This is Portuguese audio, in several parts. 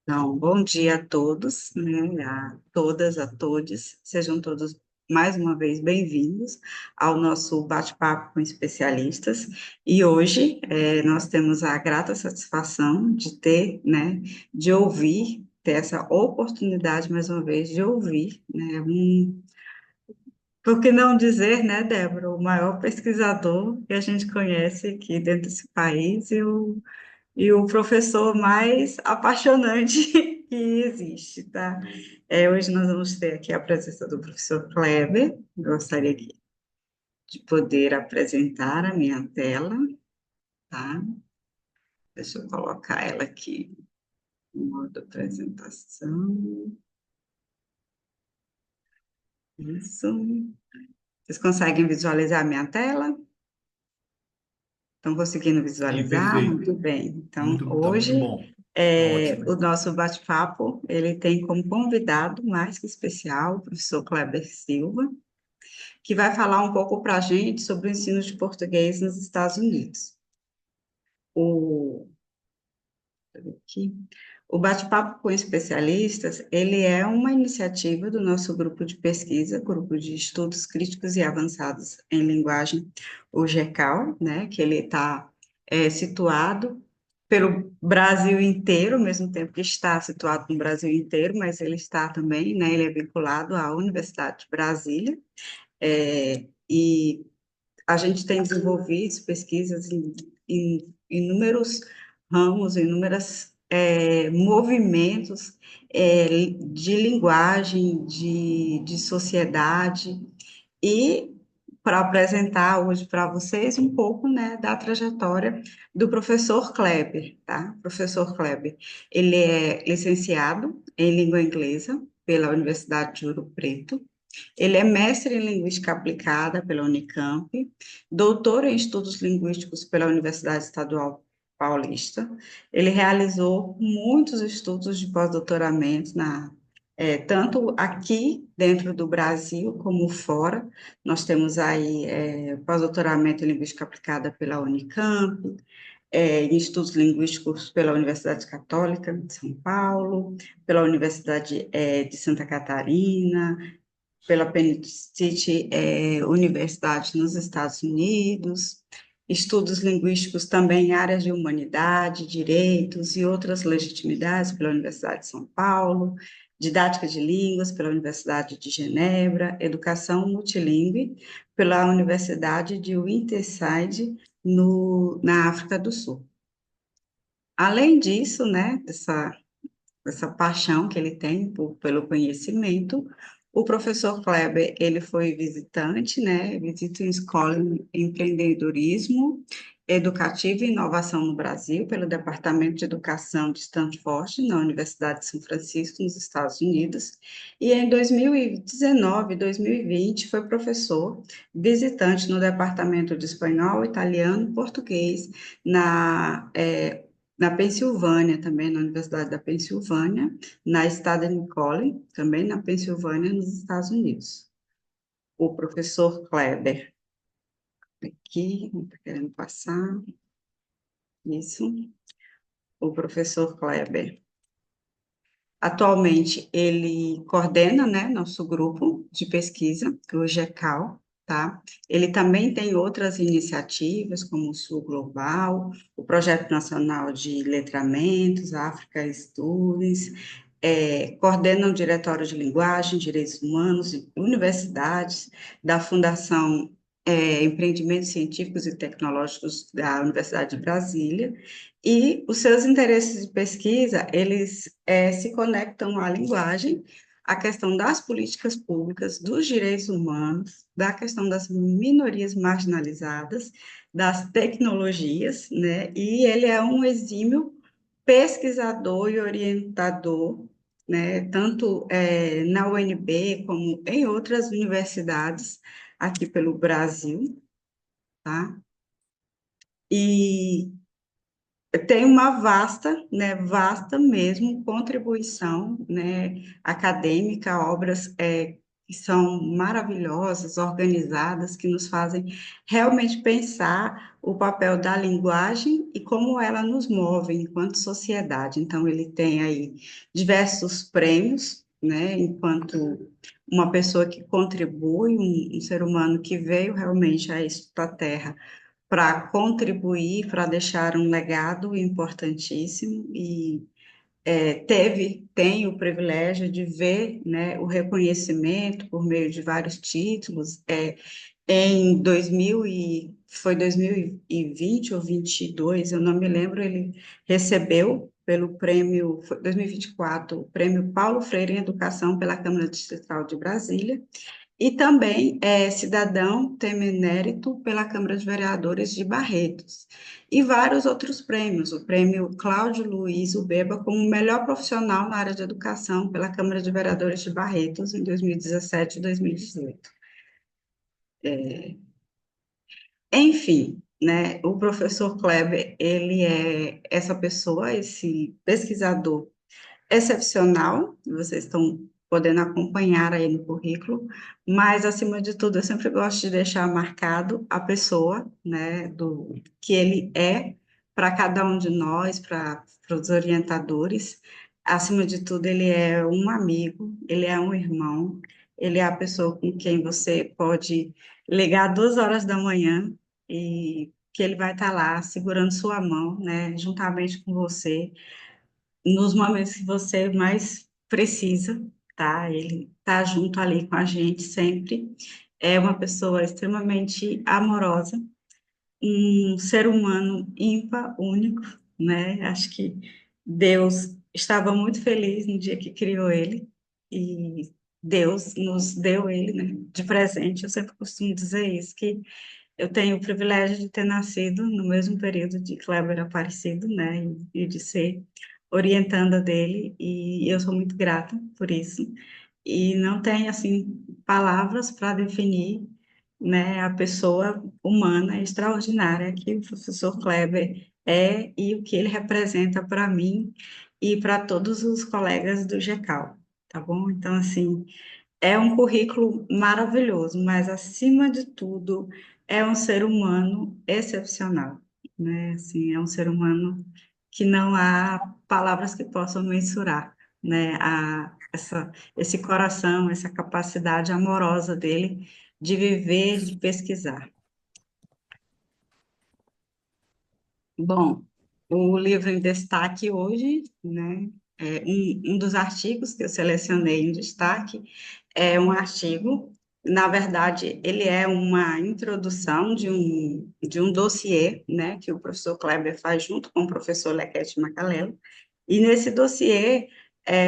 Então, bom dia a todos, né, a todas, a todos, sejam todos mais uma vez bem-vindos ao nosso bate-papo com especialistas. E hoje nós temos a grata satisfação de ter, né, de ouvir, ter essa oportunidade mais uma vez de ouvir, né, por que não dizer, né, Débora, o maior pesquisador que a gente conhece aqui dentro desse país e o professor mais apaixonante que existe, tá? Hoje nós vamos ter aqui a presença do professor Kleber. Gostaria aqui de poder apresentar a minha tela, tá? Deixa eu colocar ela aqui no modo apresentação. Isso. Vocês conseguem visualizar a minha tela? Estão conseguindo Sim, visualizar? perfeito. Muito bem. Então, Tá muito hoje, bom. Tá ótimo. o nosso bate-papo, ele tem como convidado mais que especial o professor Kleber Silva, que vai falar um pouco para a gente sobre o ensino de português nos Estados Unidos. O, aqui, o bate-papo com especialistas, ele é uma iniciativa do nosso grupo de pesquisa, Grupo de Estudos Críticos e Avançados em Linguagem, o GECAL, né, que ele está situado pelo Brasil inteiro, ao mesmo tempo que está situado no Brasil inteiro, mas ele está também, né, ele é vinculado à Universidade de Brasília, e a gente tem desenvolvido pesquisas em inúmeros ramos, inúmeros movimentos de linguagem, de sociedade, e para apresentar hoje para vocês um pouco, né, da trajetória do professor Kleber, tá? Professor Kleber, ele é licenciado em língua inglesa pela Universidade de Ouro Preto, ele é mestre em Linguística Aplicada pela Unicamp, doutor em Estudos Linguísticos pela Universidade Estadual Paulista. Ele realizou muitos estudos de pós-doutoramento tanto aqui dentro do Brasil como fora. Nós temos aí pós-doutoramento em Linguística Aplicada pela Unicamp, em Estudos Linguísticos pela Universidade Católica de São Paulo, pela Universidade de Santa Catarina, pela Penn State Universidade nos Estados Unidos, estudos linguísticos também em áreas de humanidade, direitos e outras legitimidades pela Universidade de São Paulo, didática de línguas pela Universidade de Genebra, educação multilingüe pela Universidade de Winterside, na África do Sul. Além disso, né, essa paixão que ele tem pelo conhecimento. O professor Kleber, ele foi visitante, né, visita em escola em empreendedorismo educativo e inovação no Brasil, pelo Departamento de Educação de Stanford, na Universidade de São Francisco, nos Estados Unidos, e em 2019 e 2020 foi professor visitante no Departamento de Espanhol, Italiano e Português, na na Pensilvânia, também na Universidade da Pensilvânia, na Stadium College, também na Pensilvânia, nos Estados Unidos. O professor Kleber, aqui, não está querendo passar, isso, o professor Kleber. Atualmente, ele coordena, né, nosso grupo de pesquisa, o GECAL, tá? Ele também tem outras iniciativas, como o Sul Global, o Projeto Nacional de Letramentos, África Studies, coordena o Diretório de Linguagem, Direitos Humanos e Universidades, da Fundação Empreendimentos Científicos e Tecnológicos da Universidade de Brasília, e os seus interesses de pesquisa, eles se conectam à linguagem, à questão das políticas públicas, dos direitos humanos, da questão das minorias marginalizadas, das tecnologias, né? E ele é um exímio pesquisador e orientador, né? Tanto na UNB como em outras universidades aqui pelo Brasil, tá? E tem uma vasta, né, vasta mesmo contribuição, né, acadêmica, obras que são maravilhosas, organizadas, que nos fazem realmente pensar o papel da linguagem e como ela nos move enquanto sociedade. Então, ele tem aí diversos prêmios, né, enquanto uma pessoa que contribui, um ser humano que veio realmente a esta terra para contribuir, para deixar um legado importantíssimo e tem o privilégio de ver, né, o reconhecimento por meio de vários títulos. Em 2000 foi 2020 ou 22, eu não me lembro, ele recebeu pelo prêmio, foi 2024, o prêmio Paulo Freire em Educação pela Câmara Distrital de Brasília, e também é cidadão temenérito pela Câmara de Vereadores de Barretos. E vários outros prêmios, o prêmio Cláudio Luiz Ubeba como melhor profissional na área de educação pela Câmara de Vereadores de Barretos em 2017 e 2018. Enfim, né, o professor Kleber, ele é essa pessoa, esse pesquisador excepcional, vocês estão podendo acompanhar aí no currículo, mas, acima de tudo, eu sempre gosto de deixar marcado a pessoa, né, do que ele é para cada um de nós, para os orientadores. Acima de tudo, ele é um amigo, ele é um irmão, ele é a pessoa com quem você pode ligar 2 horas da manhã e que ele vai estar lá segurando sua mão, né, juntamente com você nos momentos que você mais precisa, tá? Ele tá junto ali com a gente sempre. É uma pessoa extremamente amorosa, um ser humano ímpar, único, né? Acho que Deus estava muito feliz no dia que criou ele e Deus nos deu ele, né, de presente. Eu sempre costumo dizer isso, que eu tenho o privilégio de ter nascido no mesmo período de Kleber Aparecido, né, e de ser orientanda dele, e eu sou muito grata por isso. E não tenho, assim, palavras para definir, né, a pessoa humana extraordinária que o professor Kleber é e o que ele representa para mim e para todos os colegas do GECAL, tá bom? Então, assim, é um currículo maravilhoso, mas acima de tudo é um ser humano excepcional, né? Assim, é um ser humano que não há palavras que possam mensurar, né? Esse coração, essa capacidade amorosa dele de viver, de pesquisar. Bom, o livro em destaque hoje, né? Um dos artigos que eu selecionei em destaque é um artigo, na verdade, ele é uma introdução de um dossiê, né, que o professor Kleber faz junto com o professor Lequete Macalelo, e nesse dossiê,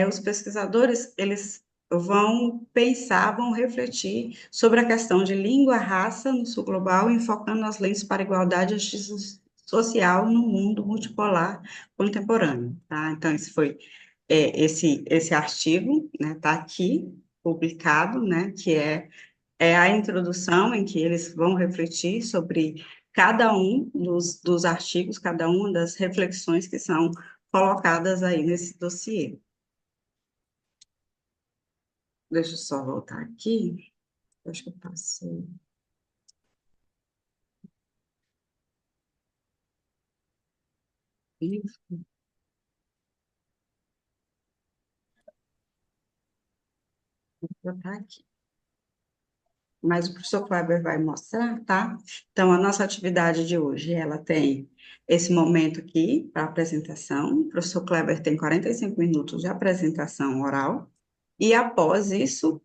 os pesquisadores, eles vão pensar, vão refletir sobre a questão de língua, raça no sul global, enfocando as leis para a igualdade e justiça social no mundo multipolar contemporâneo, tá? Então, esse artigo, né, está aqui publicado, né, que é a introdução em que eles vão refletir sobre cada um dos artigos, cada uma das reflexões que são colocadas aí nesse dossiê. Deixa eu só voltar aqui, acho que eu passei. Vou botar aqui. Mas o professor Kleber vai mostrar, tá? Então, a nossa atividade de hoje, ela tem esse momento aqui para apresentação. O professor Kleber tem 45 minutos de apresentação oral. E após isso,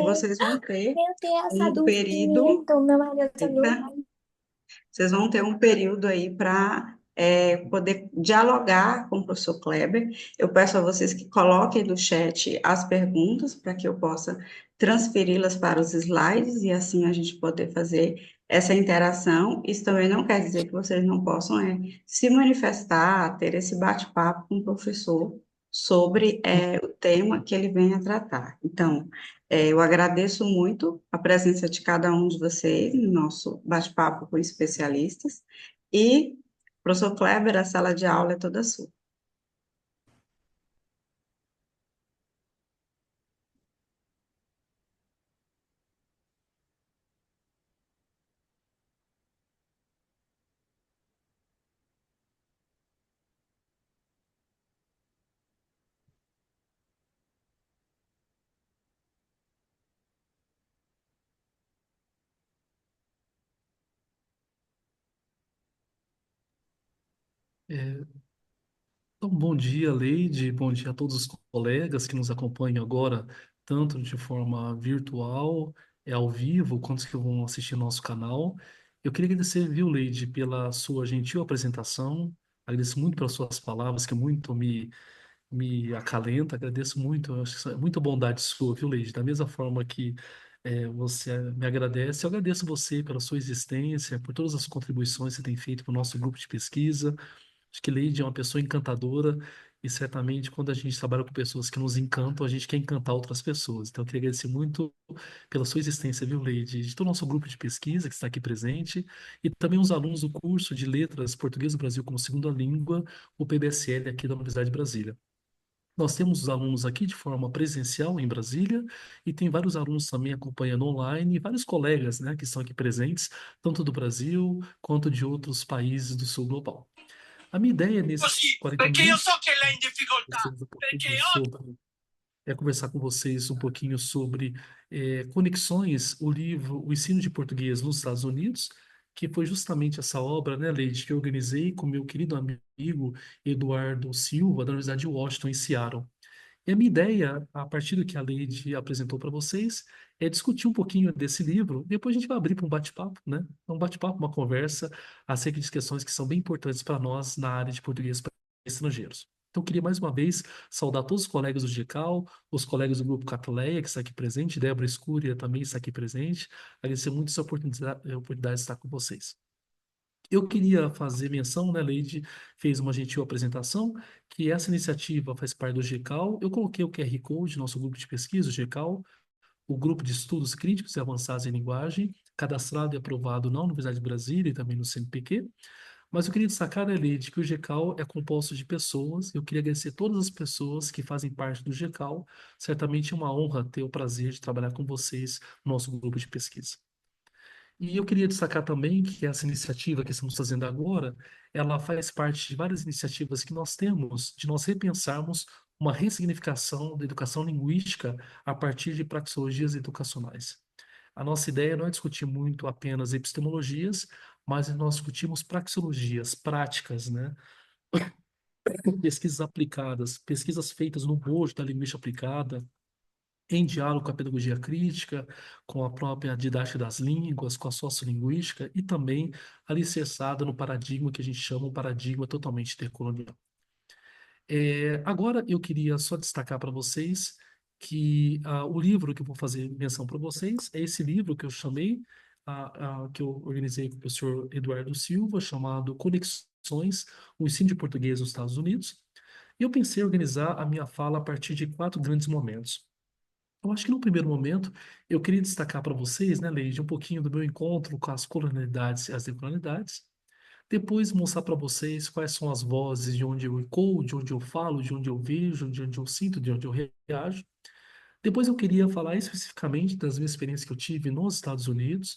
vocês vão ter Meu Deus, a um Dulce me período. irritou, meu marido tá Eita, dormindo. vocês vão ter um período aí para poder dialogar com o professor Kleber. Eu peço a vocês que coloquem no chat as perguntas para que eu possa transferi-las para os slides e assim a gente poder fazer essa interação. Isso também não quer dizer que vocês não possam se manifestar, ter esse bate-papo com o professor sobre o tema que ele vem a tratar. Então, eu agradeço muito a presença de cada um de vocês no nosso bate-papo com especialistas. E, professor Kleber, a sala de aula é toda sua. É, então, bom dia, Leide, bom dia a todos os colegas que nos acompanham agora, tanto de forma virtual, ao vivo, quanto os que vão assistir nosso canal. Eu queria agradecer, viu, Leide, pela sua gentil apresentação, agradeço muito pelas suas palavras, que muito me acalenta, agradeço muito, eu acho que isso é muita bondade sua, viu, Leide? Da mesma forma que você me agradece, eu agradeço você pela sua existência, por todas as contribuições que você tem feito para o nosso grupo de pesquisa. Acho que Leide é uma pessoa encantadora e certamente quando a gente trabalha com pessoas que nos encantam, a gente quer encantar outras pessoas. Então, eu queria agradecer muito pela sua existência, viu, Leide? De todo o nosso grupo de pesquisa que está aqui presente e também os alunos do curso de Letras Português do Brasil como Segunda Língua, o PBSL aqui da Universidade de Brasília. Nós temos os alunos aqui de forma presencial em Brasília e tem vários alunos também acompanhando online e vários colegas, né, que estão aqui presentes, tanto do Brasil quanto de outros países do sul global. A minha ideia nesses Così, 40 perché io so minutos che lei è in difficoltà, vocês um perché pouquinho sobre, conversar com vocês um pouquinho sobre Conexões, o livro O Ensino de Português nos Estados Unidos, que foi justamente essa obra, né, Leide, que eu organizei com meu querido amigo Eduardo Silva, da Universidade de Washington, em Seattle. E a minha ideia, a partir do que a Leide apresentou para vocês, é discutir um pouquinho desse livro. Depois a gente vai abrir para um bate-papo, né? Um bate-papo, uma conversa acerca de questões que são bem importantes para nós na área de português para estrangeiros. Então, eu queria mais uma vez saudar todos os colegas do GECAL, os colegas do Grupo Catleia, que está aqui presente, Débora Escúria também está aqui presente. Agradecer muito essa oportunidade de estar com vocês. Eu queria fazer menção, né, Leide fez uma gentil apresentação, que essa iniciativa faz parte do GCAL. Eu coloquei o QR Code, nosso grupo de pesquisa, o GCAL, o grupo de estudos críticos e avançados em linguagem, cadastrado e aprovado na Universidade de Brasília e também no CNPq. Mas eu queria destacar, né, Leide, que o GCAL é composto de pessoas. Eu queria agradecer todas as pessoas que fazem parte do GCAL. Certamente é uma honra ter o prazer de trabalhar com vocês no nosso grupo de pesquisa. E eu queria destacar também que essa iniciativa que estamos fazendo agora, ela faz parte de várias iniciativas que nós temos de nós repensarmos uma ressignificação da educação linguística a partir de praxeologias educacionais. A nossa ideia não é discutir muito apenas epistemologias, mas nós discutimos praxeologias, práticas, né? Pesquisas aplicadas, pesquisas feitas no bojo da linguística aplicada, em diálogo com a pedagogia crítica, com a própria didática das línguas, com a sociolinguística e também alicerçada no paradigma que a gente chama um paradigma totalmente decolonial. Agora eu queria só destacar para vocês que o livro que eu vou fazer menção para vocês é esse livro que eu chamei, que eu organizei com o professor Eduardo Silva, chamado Conexões, o ensino de português nos Estados Unidos. E eu pensei em organizar a minha fala a partir de quatro grandes momentos. Eu acho que no primeiro momento eu queria destacar para vocês, né, Leide, um pouquinho do meu encontro com as colonialidades e as decolonialidades. Depois mostrar para vocês quais são as vozes de onde eu encoo, de onde eu falo, de onde eu vejo, de onde eu sinto, de onde eu reajo. Depois eu queria falar especificamente das minhas experiências que eu tive nos Estados Unidos.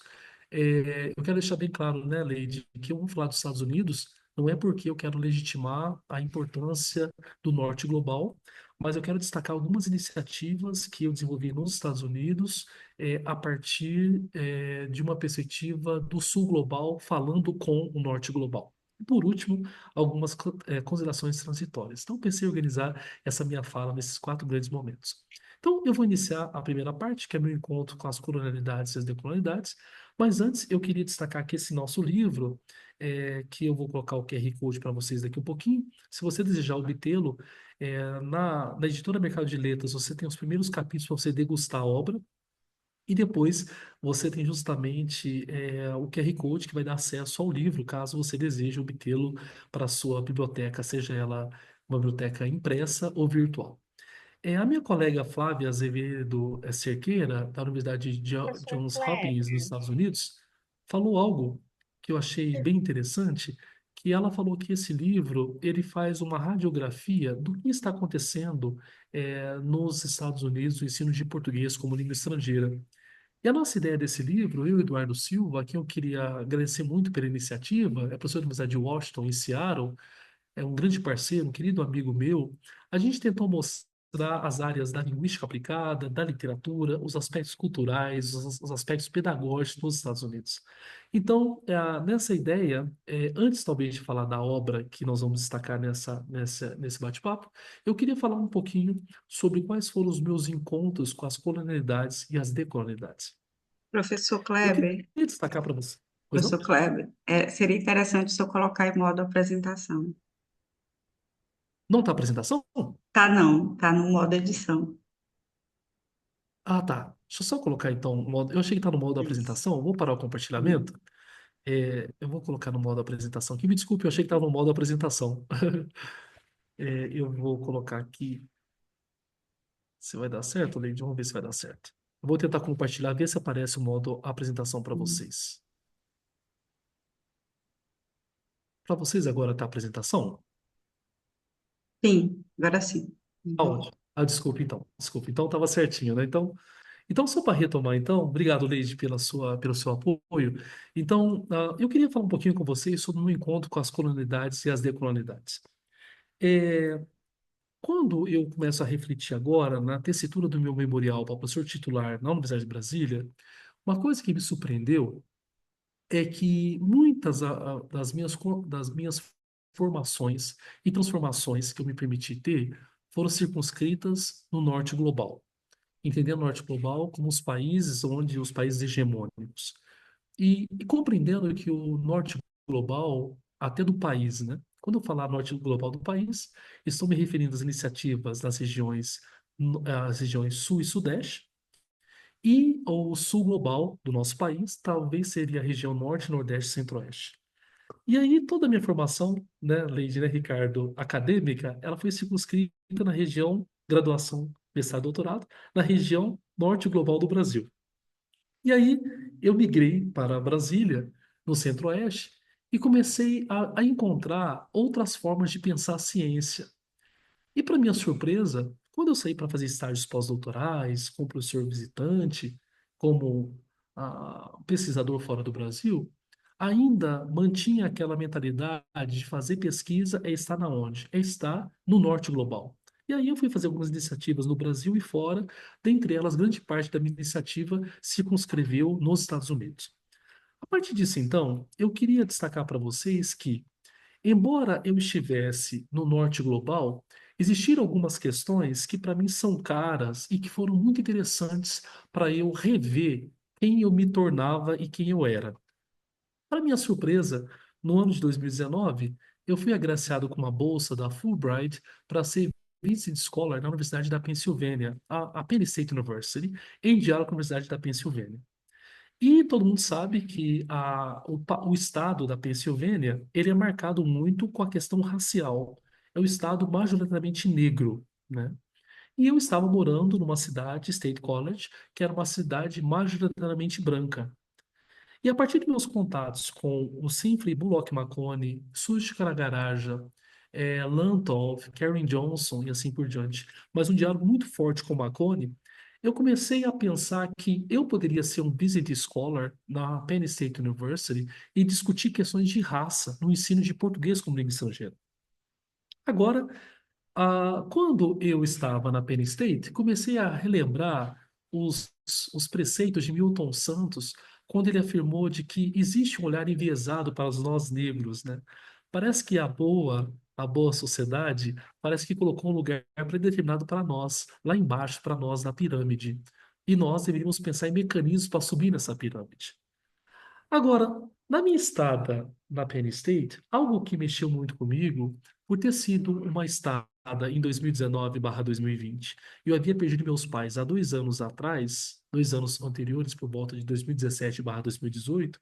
Eu quero deixar bem claro, né, Leide, que eu vou falar dos Estados Unidos não é porque eu quero legitimar a importância do norte global, mas eu quero destacar algumas iniciativas que eu desenvolvi nos Estados Unidos, a partir, de uma perspectiva do sul global, falando com o norte global. E por último, algumas considerações transitórias. Então, pensei em organizar essa minha fala nesses quatro grandes momentos. Então, eu vou iniciar a primeira parte, que é meu encontro com as colonialidades e as decolonialidades, mas antes eu queria destacar que esse nosso livro, que eu vou colocar o QR Code para vocês daqui um pouquinho, se você desejar obtê-lo, na editora Mercado de Letras, você tem os primeiros capítulos para você degustar a obra, e depois você tem justamente o QR Code que vai dar acesso ao livro, caso você deseje obtê-lo para a sua biblioteca, seja ela uma biblioteca impressa ou virtual. A minha colega Flávia Azevedo Cerqueira, da Universidade de professor Johns Hopkins, nos Kleber. Estados Unidos, falou algo que eu achei bem interessante, que ela falou que esse livro ele faz uma radiografia do que está acontecendo nos Estados Unidos, o ensino de português como língua estrangeira. E a nossa ideia desse livro, eu e Eduardo Silva, a quem eu queria agradecer muito pela iniciativa, é professor da Universidade de Washington, em Seattle, é um grande parceiro, um querido amigo meu, a gente tentou mostrar as áreas da linguística aplicada, da literatura, os aspectos culturais, os aspectos pedagógicos nos Estados Unidos. Então, nessa ideia, antes talvez de falar da obra que nós vamos destacar nesse bate-papo, eu queria falar um pouquinho sobre quais foram os meus encontros com as colonialidades e as decolonialidades. Professor Eu queria Kleber, destacar para você. Pois professor não? Kleber, seria interessante o senhor colocar em modo apresentação. Não está a apresentação? Tá não, tá no modo edição. Ah, tá. Deixa eu só colocar então o modo. Eu achei que está no modo Isso. apresentação. Eu vou parar o compartilhamento. Eu vou colocar no modo apresentação aqui. Me desculpe, eu achei que estava no modo apresentação. Eu vou colocar aqui. Se vai dar certo, Leide? Vamos ver se vai dar certo. Eu vou tentar compartilhar, ver se aparece o modo apresentação para vocês. Para vocês agora está a apresentação? Sim, agora sim. Tá ótimo. Ah, desculpe então. Desculpe. Então estava certinho, né? Então, só para retomar, então, obrigado, Leide, pelo seu apoio. Então, eu queria falar um pouquinho com vocês sobre o meu encontro com as colonialidades e as decolonialidades. É, Quando eu começo a refletir agora na tessitura do meu memorial para professor titular na Universidade de Brasília, uma coisa que me surpreendeu é que muitas das minhas formações e transformações que eu me permiti ter foram circunscritas no norte global, entendendo o norte global como os países hegemônicos. E compreendendo que o norte global, até do país, né? Quando eu falar norte global do país, estou me referindo às iniciativas das regiões, as regiões sul e sudeste, e o sul global do nosso país, talvez seria a região norte, nordeste e centro-oeste. E aí, toda a minha formação, né, Leide, né, Ricardo, acadêmica, ela foi circunscrita na região graduação, mestrado, doutorado, na região norte global do Brasil. E aí eu migrei para Brasília, no Centro-Oeste, e comecei a encontrar outras formas de pensar a ciência. E para minha surpresa, quando eu saí para fazer estágios pós-doutorais, como professor visitante, como pesquisador fora do Brasil, ainda mantinha aquela mentalidade de fazer pesquisa é estar na onde? É estar no norte global. E aí eu fui fazer algumas iniciativas no Brasil e fora, dentre elas, grande parte da minha iniciativa se circunscreveu nos Estados Unidos. A partir disso, então, eu queria destacar para vocês que embora eu estivesse no norte global, existiram algumas questões que para mim são caras e que foram muito interessantes para eu rever quem eu me tornava e quem eu era. Para minha surpresa, no ano de 2019, eu fui agraciado com uma bolsa da Fulbright para ser Visiting Scholar na Universidade da Pensilvânia, a Penn State University, em diálogo com a Universidade da Pensilvânia. E todo mundo sabe que o estado da Pensilvânia, ele é marcado muito com a questão racial. É o estado majoritariamente negro, né? E eu estava morando numa cidade, State College, que era uma cidade majoritariamente branca. E a partir dos meus contatos com o Simply Bullock McConney, Sushi Karagaraja, Lantov, Karen Johnson e assim por diante, mas um diálogo muito forte com o McConney, eu comecei a pensar que eu poderia ser um visit scholar na Penn State University e discutir questões de raça no ensino de português como língua estrangeira. Agora, quando eu estava na Penn State, comecei a relembrar os, os preceitos de Milton Santos, quando ele afirmou de que existe um olhar enviesado para os nós negros, né? Parece que a boa sociedade, parece que colocou um lugar predeterminado para nós, lá embaixo, para nós, na pirâmide. E nós deveríamos pensar em mecanismos para subir nessa pirâmide. Agora, na minha estada na Penn State, algo que mexeu muito comigo, por ter sido uma estada em 2019/2020, eu havia perdido meus pais há 2 anos atrás, 2 anos anteriores, por volta de 2017/2018,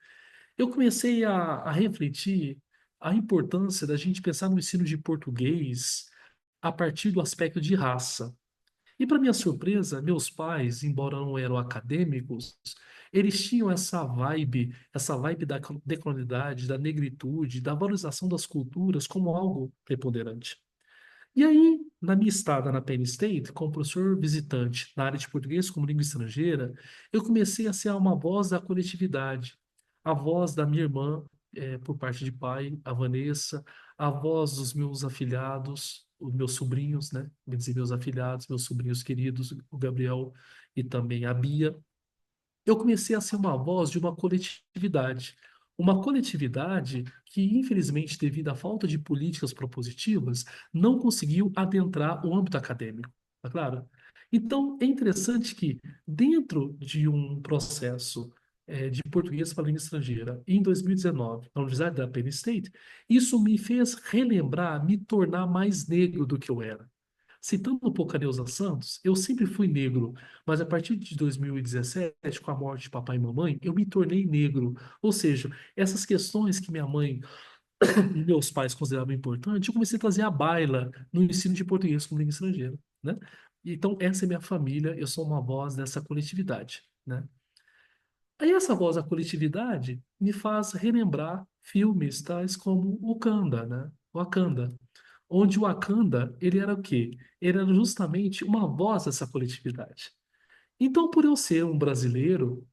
eu comecei a refletir a importância da gente pensar no ensino de português a partir do aspecto de raça. E para minha surpresa, meus pais, embora não eram acadêmicos, eles tinham essa vibe da decolonialidade, da negritude, da valorização das culturas como algo preponderante. E aí, na minha estada na Penn State, como professor visitante na área de português como língua estrangeira, eu comecei a ser uma voz da coletividade, a voz da minha irmã, por parte de pai, a Vanessa, avós dos meus afilhados, os meus sobrinhos, né? Quer dizer, meus afilhados, meus sobrinhos queridos, o Gabriel e também a Bia. Eu comecei a ser uma voz de uma coletividade que, infelizmente, devido à falta de políticas propositivas, não conseguiu adentrar o âmbito acadêmico, tá claro? Então, é interessante que, dentro de um processo de português para língua estrangeira, em 2019, na Universidade da Penn State, isso me fez relembrar, me tornar mais negro do que eu era. Citando um pouco a Neuza Santos, eu sempre fui negro, mas a partir de 2017, com a morte de papai e mamãe, eu me tornei negro. Ou seja, essas questões que minha mãe e meus pais consideravam importantes, eu comecei a trazer à baila no ensino de português como língua estrangeira, né? Então, essa é minha família, eu sou uma voz dessa coletividade, né? Aí essa voz da coletividade me faz relembrar filmes tais como Wakanda, né? Wakanda, onde o Wakanda, ele era o quê? Ele era justamente uma voz dessa coletividade. Então, por eu ser um brasileiro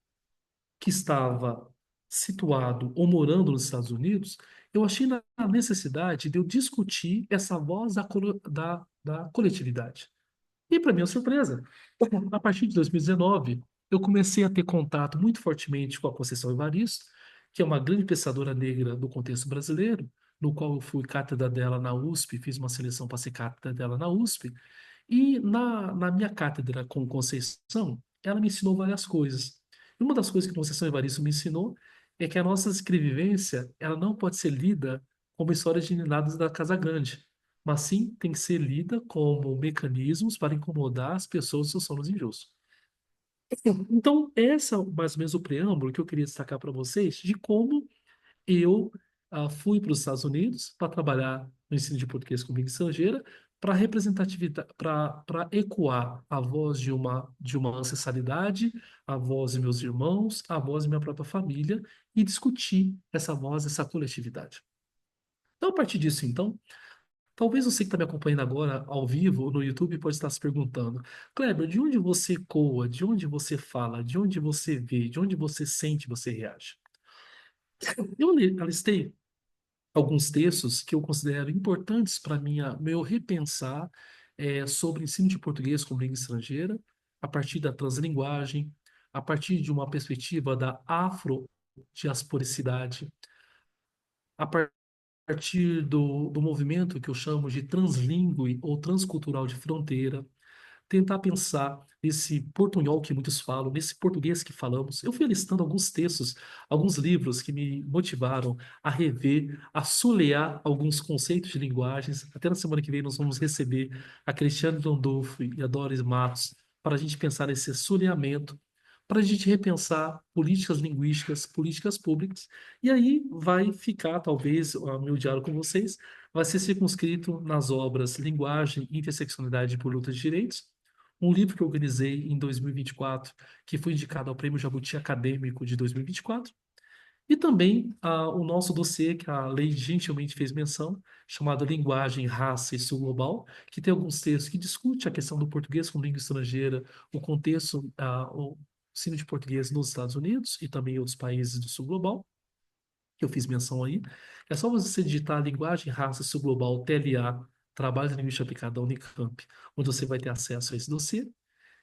que estava situado ou morando nos Estados Unidos, eu achei na necessidade de eu discutir essa voz da coletividade. E, para minha surpresa, a partir de 2019, eu comecei a ter contato muito fortemente com a Conceição Evaristo, que é uma grande pensadora negra do contexto brasileiro, no qual eu fui cátedra dela na USP, fiz uma seleção para ser cátedra dela na USP, e na minha cátedra com Conceição, ela me ensinou várias coisas. E uma das coisas que Conceição Evaristo me ensinou é que a nossa escrevivência, ela não pode ser lida como histórias de ninados da Casa Grande, mas sim tem que ser lida como mecanismos para incomodar as pessoas dos seus sonos injustos. Então, essa é mais ou menos o preâmbulo que eu queria destacar para vocês de como eu fui para os Estados Unidos para trabalhar no ensino de português como língua estrangeira, para representatividade, para ecoar a voz de uma ancestralidade, a voz de meus irmãos, a voz de minha própria família e discutir essa voz, essa coletividade. Então, a partir disso, então, talvez você que está me acompanhando agora ao vivo no YouTube pode estar se perguntando, Kleber, de onde você ecoa, de onde você fala, de onde você vê, de onde você sente, você reage? Eu alistei alguns textos que eu considero importantes para meu repensar sobre ensino de português como língua estrangeira, a partir da translinguagem, a partir de uma perspectiva da afrodiasporicidade, a partir do movimento que eu chamo de translíngue ou transcultural de fronteira, tentar pensar nesse portunhol que muitos falam, nesse português que falamos. Eu fui listando alguns textos, alguns livros que me motivaram a rever, a solear alguns conceitos de linguagens. Até na semana que vem nós vamos receber a Cristiane Landolfo e a Doris Matos para a gente pensar nesse soleamento, para a gente repensar políticas linguísticas, políticas públicas. E aí vai ficar, talvez, o meu diálogo com vocês, vai ser circunscrito nas obras Linguagem, Interseccionalidade e por Luta de Direitos, um livro que eu organizei em 2024, que foi indicado ao Prêmio Jabuti Acadêmico de 2024, e também o nosso dossiê, que a lei gentilmente fez menção, chamado Linguagem, Raça e Sul Global, que tem alguns textos que discute a questão do português como língua estrangeira, o contexto, o ensino de português nos Estados Unidos e também em outros países do Sul Global, que eu fiz menção aí. É só você digitar Linguagem, Raça e Sul Global, TLA, Trabalho de Linguística Aplicada da Unicamp, onde você vai ter acesso a esse dossiê.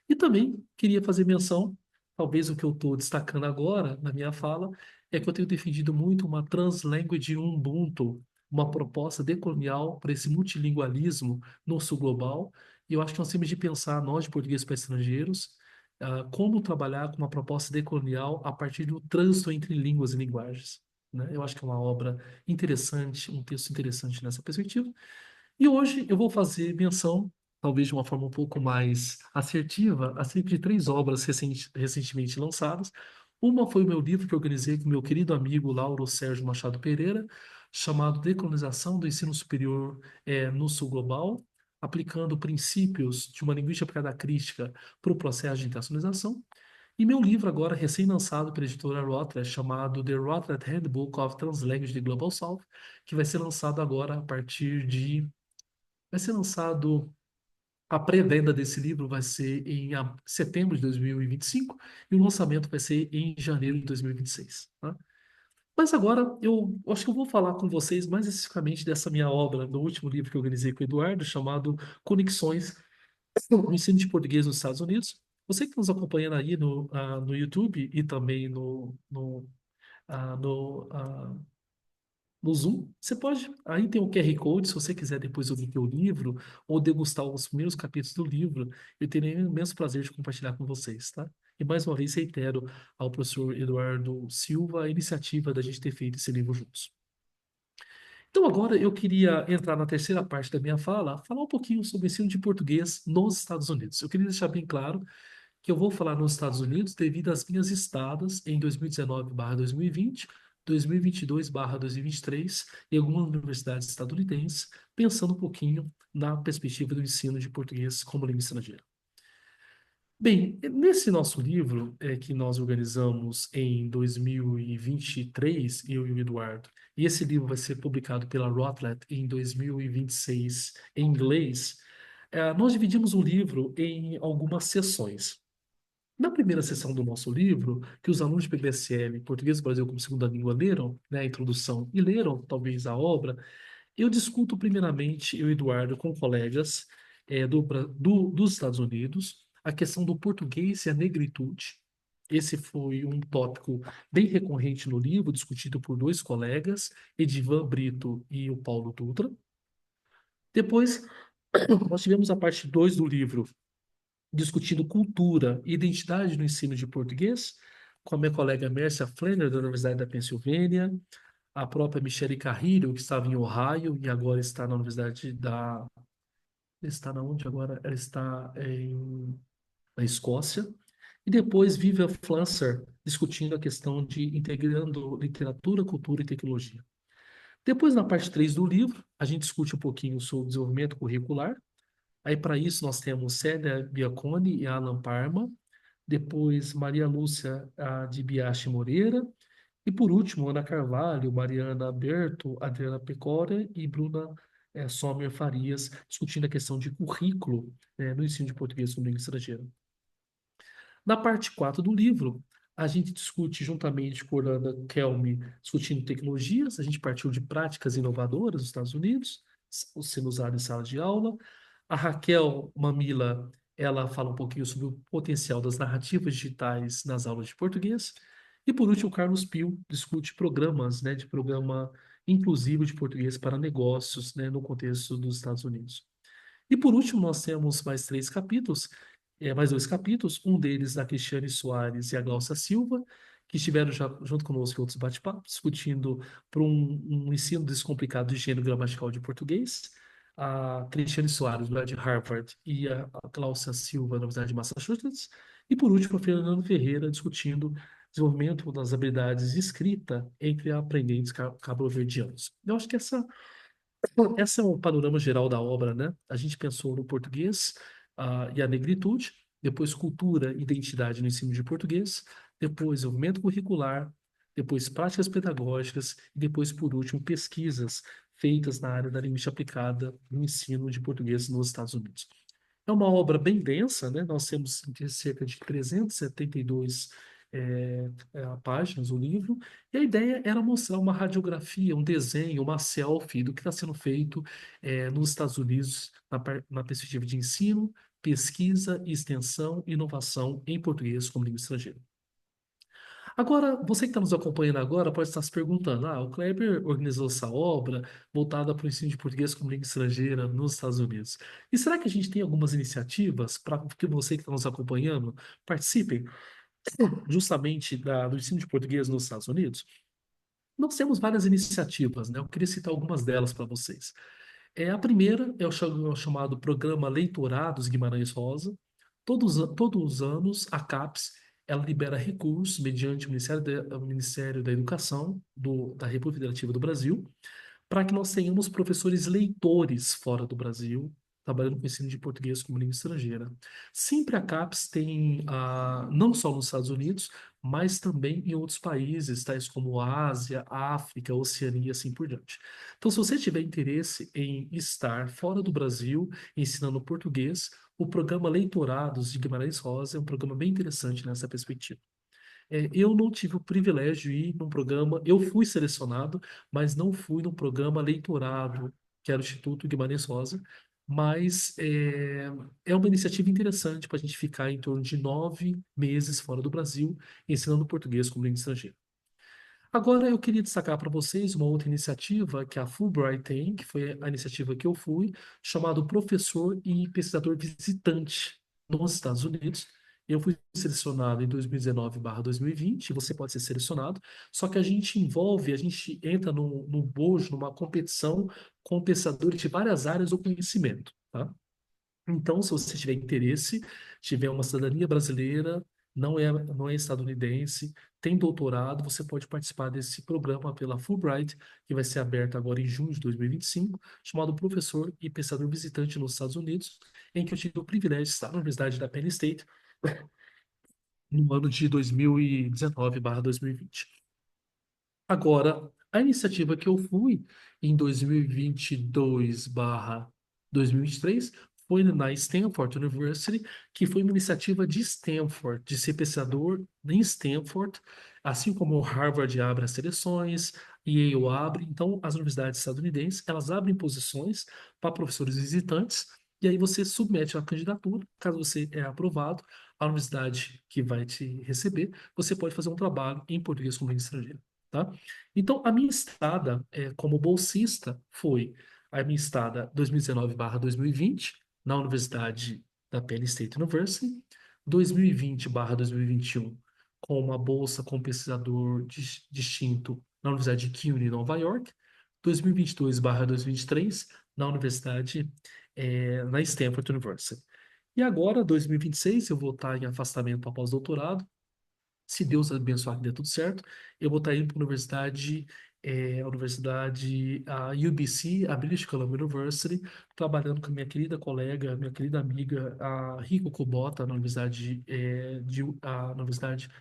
E também queria fazer menção, talvez o que eu estou destacando agora na minha fala, é que eu tenho defendido muito uma Translanguage Ubuntu, uma proposta decolonial para esse multilingualismo no sul global. E eu acho que nós temos de pensar, nós de português para estrangeiros, como trabalhar com uma proposta decolonial a partir do trânsito entre línguas e linguagens, né? Eu acho que é uma obra interessante, um texto interessante nessa perspectiva. E hoje eu vou fazer menção, talvez de uma forma um pouco mais assertiva, acerca de três obras recentemente lançadas. Uma foi o meu livro que eu organizei com meu querido amigo Lauro Sérgio Machado Pereira, chamado Decolonização do Ensino Superior no Sul Global, aplicando princípios de uma linguística aplicada à crítica para o processo de internacionalização. E meu livro agora, recém-lançado pela editora Routledge, chamado The Routledge Handbook of Translanguage de Global South, que vai ser lançado agora a partir de vai ser lançado, a pré-venda desse livro vai ser em setembro de 2025 e o lançamento vai ser em janeiro de 2026, tá? Mas agora eu acho que eu vou falar com vocês mais especificamente dessa minha obra, do último livro que eu organizei com o Eduardo, chamado Conexões no Ensino de Português nos Estados Unidos. Você que está nos acompanhando aí no YouTube e também ah, no, ah, no Zoom, você pode. Aí tem o QR Code, se você quiser depois ouvir o livro ou degustar os primeiros capítulos do livro, eu terei um imenso prazer de compartilhar com vocês, tá? E mais uma vez reitero ao professor Eduardo Silva a iniciativa da gente ter feito esse livro juntos. Então, agora eu queria entrar na terceira parte da minha fala, falar um pouquinho sobre o ensino de português nos Estados Unidos. Eu queria deixar bem claro que eu vou falar nos Estados Unidos devido às minhas estadas em 2019/2020, 2022/2023 em algumas universidades estadunidenses, pensando um pouquinho na perspectiva do ensino de português como língua estrangeira. Bem, nesse nosso livro, que nós organizamos em 2023, eu e o Eduardo, e esse livro vai ser publicado pela Routledge em 2026 em inglês, nós dividimos o livro em algumas seções. Na primeira sessão do nosso livro, que os alunos de PBSL, Português do Brasil como Segunda Língua, leram, né, a introdução e leram talvez a obra, eu discuto primeiramente, eu e Eduardo, com colegas dos Estados Unidos, a questão do português e a negritude. Esse foi um tópico bem recorrente no livro, discutido por dois colegas, Edivan Brito e o Paulo Dutra. Depois, nós tivemos a parte 2 do livro, discutindo cultura e identidade no ensino de português, com a minha colega Mércia Flanner, da Universidade da Pensilvânia, a própria Michelle Carrilho, que estava em Ohio e agora está na Universidade da... Está na onde agora? Ela está na Escócia. E depois Vivian Flancer, discutindo a questão de integrando literatura, cultura e tecnologia. Depois, na parte 3 do livro, a gente discute um pouquinho sobre desenvolvimento curricular. Aí, para isso, nós temos Célia Biaconi e Alan Parma. Depois, Maria Lúcia de Biache Moreira. E por último, Ana Carvalho, Mariana Berto, Adriana Pecora e Bruna Sommer Farias, discutindo a questão de currículo, no ensino de português como língua estrangeira. Na parte 4 do livro, a gente discute juntamente com a Orlando Kelme, discutindo tecnologias, a gente partiu de práticas inovadoras dos Estados Unidos, sendo usado em sala de aula. A Raquel Mamila, ela fala um pouquinho sobre o potencial das narrativas digitais nas aulas de português. E por último, o Carlos Pio discute programas, de programa inclusivo de português para negócios, no contexto dos Estados Unidos. E por último, nós temos mais três capítulos, mais dois capítulos, um deles da Cristiane Soares e a Glaucia Silva, que estiveram já junto conosco em outros bate-papos, discutindo para um ensino descomplicado de gênero gramatical de português. A Cristiane Soares, lá de Harvard, e a Glaucia Silva, da Universidade de Massachusetts. E por último, a Fernando Ferreira, discutindo desenvolvimento das habilidades de escrita entre aprendentes cabo-verdianos. Eu acho que esse é o panorama geral da obra, né? A gente pensou no português, e a negritude, depois cultura e identidade no ensino de português, depois desenvolvimento curricular, depois práticas pedagógicas e depois, por último, pesquisas feitas na área da linguística aplicada no ensino de português nos Estados Unidos. É uma obra bem densa, né? Nós temos cerca de 372 páginas o livro, e a ideia era mostrar uma radiografia, um desenho, uma selfie do que está sendo feito nos Estados Unidos na perspectiva de ensino, pesquisa, extensão e inovação em português como língua estrangeira. Agora, você que está nos acompanhando agora pode estar se perguntando: o Kleber organizou essa obra voltada para o ensino de português como língua estrangeira nos Estados Unidos. E será que a gente tem algumas iniciativas para que você que está nos acompanhando participe justamente do ensino de português nos Estados Unidos? Nós temos várias iniciativas, né? Eu queria citar algumas delas para vocês. A primeira é o chamado Programa Leitorados Guimarães Rosa. Todos os anos, a CAPES ela libera recursos mediante o Ministério da Educação da República Federativa do Brasil para que nós tenhamos professores leitores fora do Brasil, trabalhando com ensino de português como língua estrangeira. Sempre a CAPES tem, não só nos Estados Unidos, mas também em outros países, tais como Ásia, África, Oceania e assim por diante. Então, se você tiver interesse em estar fora do Brasil, ensinando português, o programa Leitorados de Guimarães Rosa é um programa bem interessante nessa perspectiva. Eu não tive o privilégio de ir num programa, eu fui selecionado, mas não fui no programa leitorado, que era o Instituto Guimarães Rosa, mas é uma iniciativa interessante para a gente ficar em torno de 9 meses fora do Brasil, ensinando português como língua estrangeira. Agora eu queria destacar para vocês uma outra iniciativa que a Fulbright tem, que foi a iniciativa que eu fui, chamado Professor e Pesquisador Visitante nos Estados Unidos. Eu fui selecionado em 2019/2020, você pode ser selecionado, só que a gente entra num bojo, numa competição com pesquisadores de várias áreas do conhecimento, tá? Então, se você tiver interesse, tiver uma cidadania brasileira, não é estadunidense, tem doutorado, você pode participar desse programa pela Fulbright, que vai ser aberto agora em junho de 2025, chamado Professor e Pesquisador Visitante nos Estados Unidos, em que eu tive o privilégio de estar na Universidade da Penn State no ano de 2019/2020. Agora, a iniciativa que eu fui em 2022/2023 foi na Stanford University, que foi uma iniciativa de Stanford, de ser pesquisador em Stanford, assim como o Harvard abre as seleções, e Yale abre. Então, as universidades estadunidenses, elas abrem posições para professores visitantes, e aí você submete a candidatura, caso você é aprovado, a universidade que vai te receber, você pode fazer um trabalho em português como língua estrangeira. Tá? Então, a minha estada como bolsista foi a minha estada 2019/2020 na Universidade da Penn State University, 2020/2021 com uma bolsa com pesquisador distinto na Universidade de CUNY, em Nova York, 2022/2023 na Universidade na Stanford University. E agora, 2026, eu vou estar em afastamento após doutorado, se Deus abençoar que dê tudo certo, eu vou estar indo para a UBC, a British Columbia University, trabalhando com a minha querida colega, minha querida amiga, a Rico Kubota, na universidade,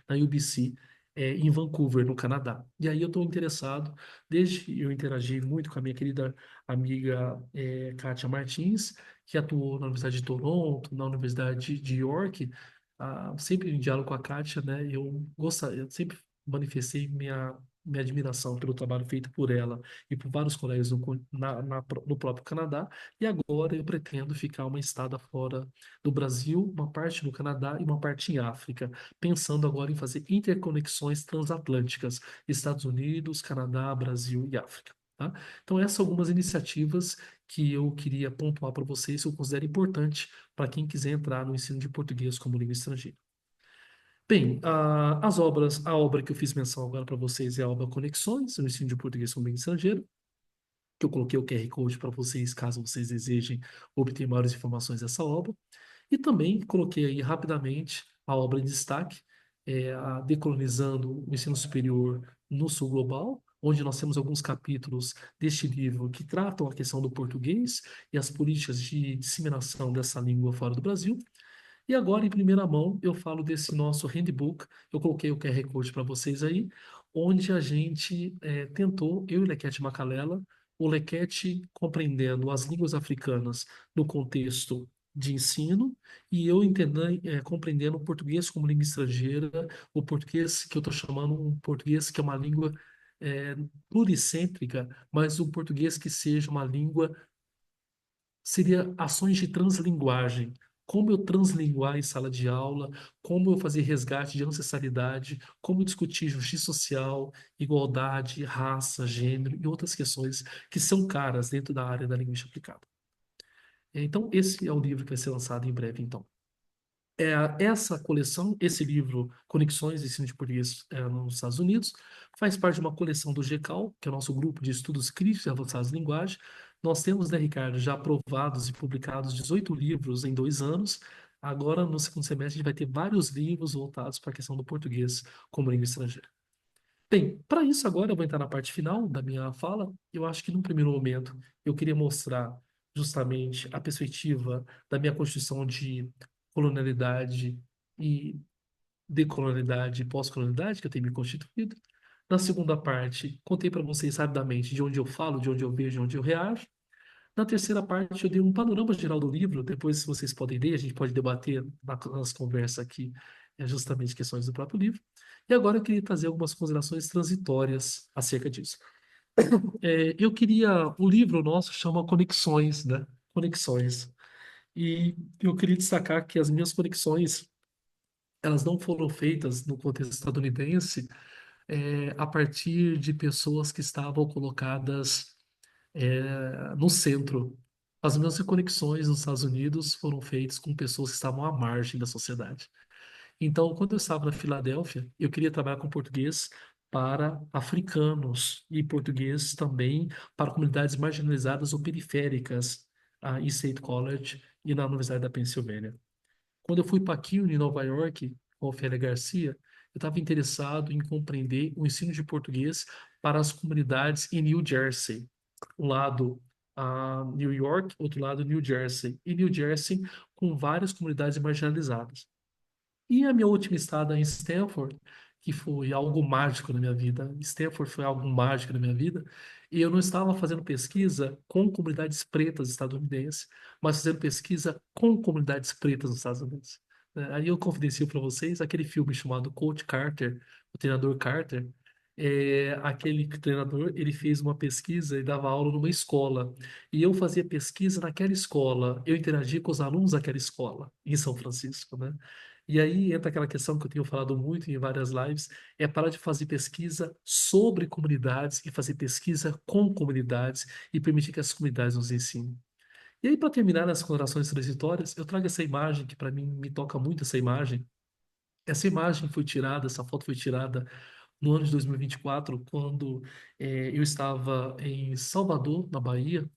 na UBC, em Vancouver, no Canadá. E aí eu estou interessado, desde eu interagi muito com a minha querida amiga, Kátia Martins, que atuou na Universidade de Toronto, na Universidade de York, sempre em diálogo com a Kátia, né, eu sempre manifestei minha admiração pelo trabalho feito por ela e por vários colegas no próprio Canadá, e agora eu pretendo ficar uma estada fora do Brasil, uma parte no Canadá e uma parte em África, pensando agora em fazer interconexões transatlânticas, Estados Unidos, Canadá, Brasil e África. Tá? Então, essas são algumas iniciativas que eu queria pontuar para vocês, que eu considero importante para quem quiser entrar no ensino de português como língua estrangeira. Bem, a obra que eu fiz menção agora para vocês é a obra Conexões, no ensino de português como língua estrangeira, que eu coloquei o QR Code para vocês, caso vocês desejem obter maiores informações dessa obra. E também coloquei aí rapidamente a obra em destaque, a Decolonizando o Ensino Superior no Sul Global, onde nós temos alguns capítulos deste livro que tratam a questão do português e as políticas de disseminação dessa língua fora do Brasil. E agora, em primeira mão, eu falo desse nosso handbook. Eu coloquei o QR Code para vocês aí, onde a gente tentou, eu e Lequete Macalela, o Lequete compreendendo as línguas africanas no contexto de ensino, e eu entendendo, compreendendo o português como língua estrangeira, o português que eu estou chamando um português que é uma língua é, pluricêntrica, mas um português que seja uma língua seria ações de translinguagem. Como eu translinguar em sala de aula, como eu fazer resgate de ancestralidade, como discutir justiça social, igualdade, raça, gênero e outras questões que são caras dentro da área da linguística aplicada. Então, esse é o livro que vai ser lançado em breve, então. Essa coleção, esse livro, Conexões de Ensino de Português nos Estados Unidos, faz parte de uma coleção do GECAL, que é o nosso grupo de estudos críticos e avançados de linguagem. Nós temos, né, Ricardo, já aprovados e publicados 18 livros em 2 anos. Agora, no segundo semestre, a gente vai ter vários livros voltados para a questão do português como língua estrangeira. Bem, para isso agora eu vou entrar na parte final da minha fala. Eu acho que num primeiro momento eu queria mostrar justamente a perspectiva da minha constituição de colonialidade e decolonialidade e pós-colonialidade que eu tenho me constituído. Na segunda parte, contei para vocês rapidamente de onde eu falo, de onde eu vejo, de onde eu reajo. Na terceira parte, eu dei um panorama geral do livro. Depois, se vocês podem ler, a gente pode debater nas conversas aqui justamente questões do próprio livro. E agora eu queria trazer algumas considerações transitórias acerca disso. Eu queria, o livro nosso chama Conexões, né? Conexões. E eu queria destacar que as minhas conexões, elas não foram feitas no contexto estadunidense, a partir de pessoas que estavam colocadas no centro. As minhas conexões nos Estados Unidos foram feitas com pessoas que estavam à margem da sociedade. Então, quando eu estava na Filadélfia, eu queria trabalhar com português para africanos e português também para comunidades marginalizadas ou periféricas, em State College e na Universidade da Pensilvânia. Quando eu fui para CUNY, em Nova York, com a Ofélia Garcia, eu estava interessado em compreender o ensino de português para as comunidades em New Jersey. Um lado New York, outro lado New Jersey. E New Jersey com várias comunidades marginalizadas. E a minha última estada em Stanford, que foi algo mágico na minha vida. Stanford foi algo mágico na minha vida. E eu não estava fazendo pesquisa com comunidades pretas estadunidenses, mas fazendo pesquisa com comunidades pretas nos Estados Unidos. Aí eu confidencio para vocês aquele filme chamado Coach Carter, o treinador Carter. Aquele treinador, ele fez uma pesquisa e dava aula numa escola. E eu fazia pesquisa naquela escola. Eu interagia com os alunos daquela escola, em São Francisco, né? E aí entra aquela questão que eu tenho falado muito em várias lives, é parar de fazer pesquisa sobre comunidades e fazer pesquisa com comunidades e permitir que as comunidades nos ensinem. E aí, para terminar nas considerações transitórias, eu trago essa imagem que para mim me toca muito essa imagem. Essa imagem foi tirada, essa foto foi tirada no ano de 2024, quando eu estava em Salvador, na Bahia,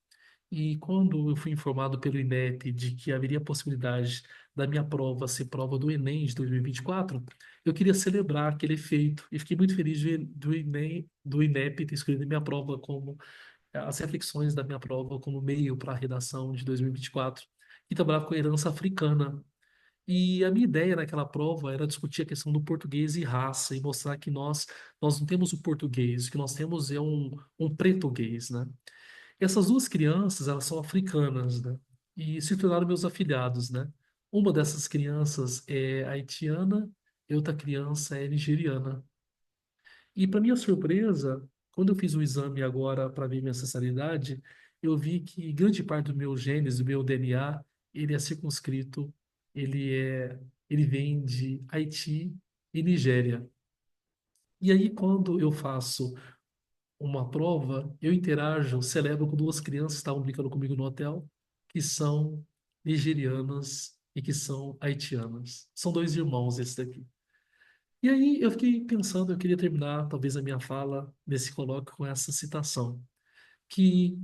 e quando eu fui informado pelo INEP de que haveria possibilidade da minha prova ser prova do Enem de 2024, eu queria celebrar aquele feito e fiquei muito feliz do INEP ter escolhido minha prova como as reflexões da minha prova como meio para a redação de 2024 e trabalhava com a herança africana. E a minha ideia naquela prova era discutir a questão do português e raça e mostrar que nós não temos o português, o que nós temos é um pretuguês, né? Essas duas crianças, elas são africanas, né? E se tornaram meus afilhados, né? Uma dessas crianças é haitiana e outra criança é nigeriana. E para minha surpresa, quando eu fiz o exame agora para ver minha ancestralidade, eu vi que grande parte do meu genes, do meu DNA, ele é circunscrito, ele é, ele vem de Haiti e Nigéria. E aí, quando eu faço uma prova, eu interajo, celebro com duas crianças que estavam brincando comigo no hotel, que são nigerianas e que são haitianas. São dois irmãos esses daqui. E aí eu fiquei pensando, eu queria terminar talvez a minha fala nesse colóquio com essa citação, que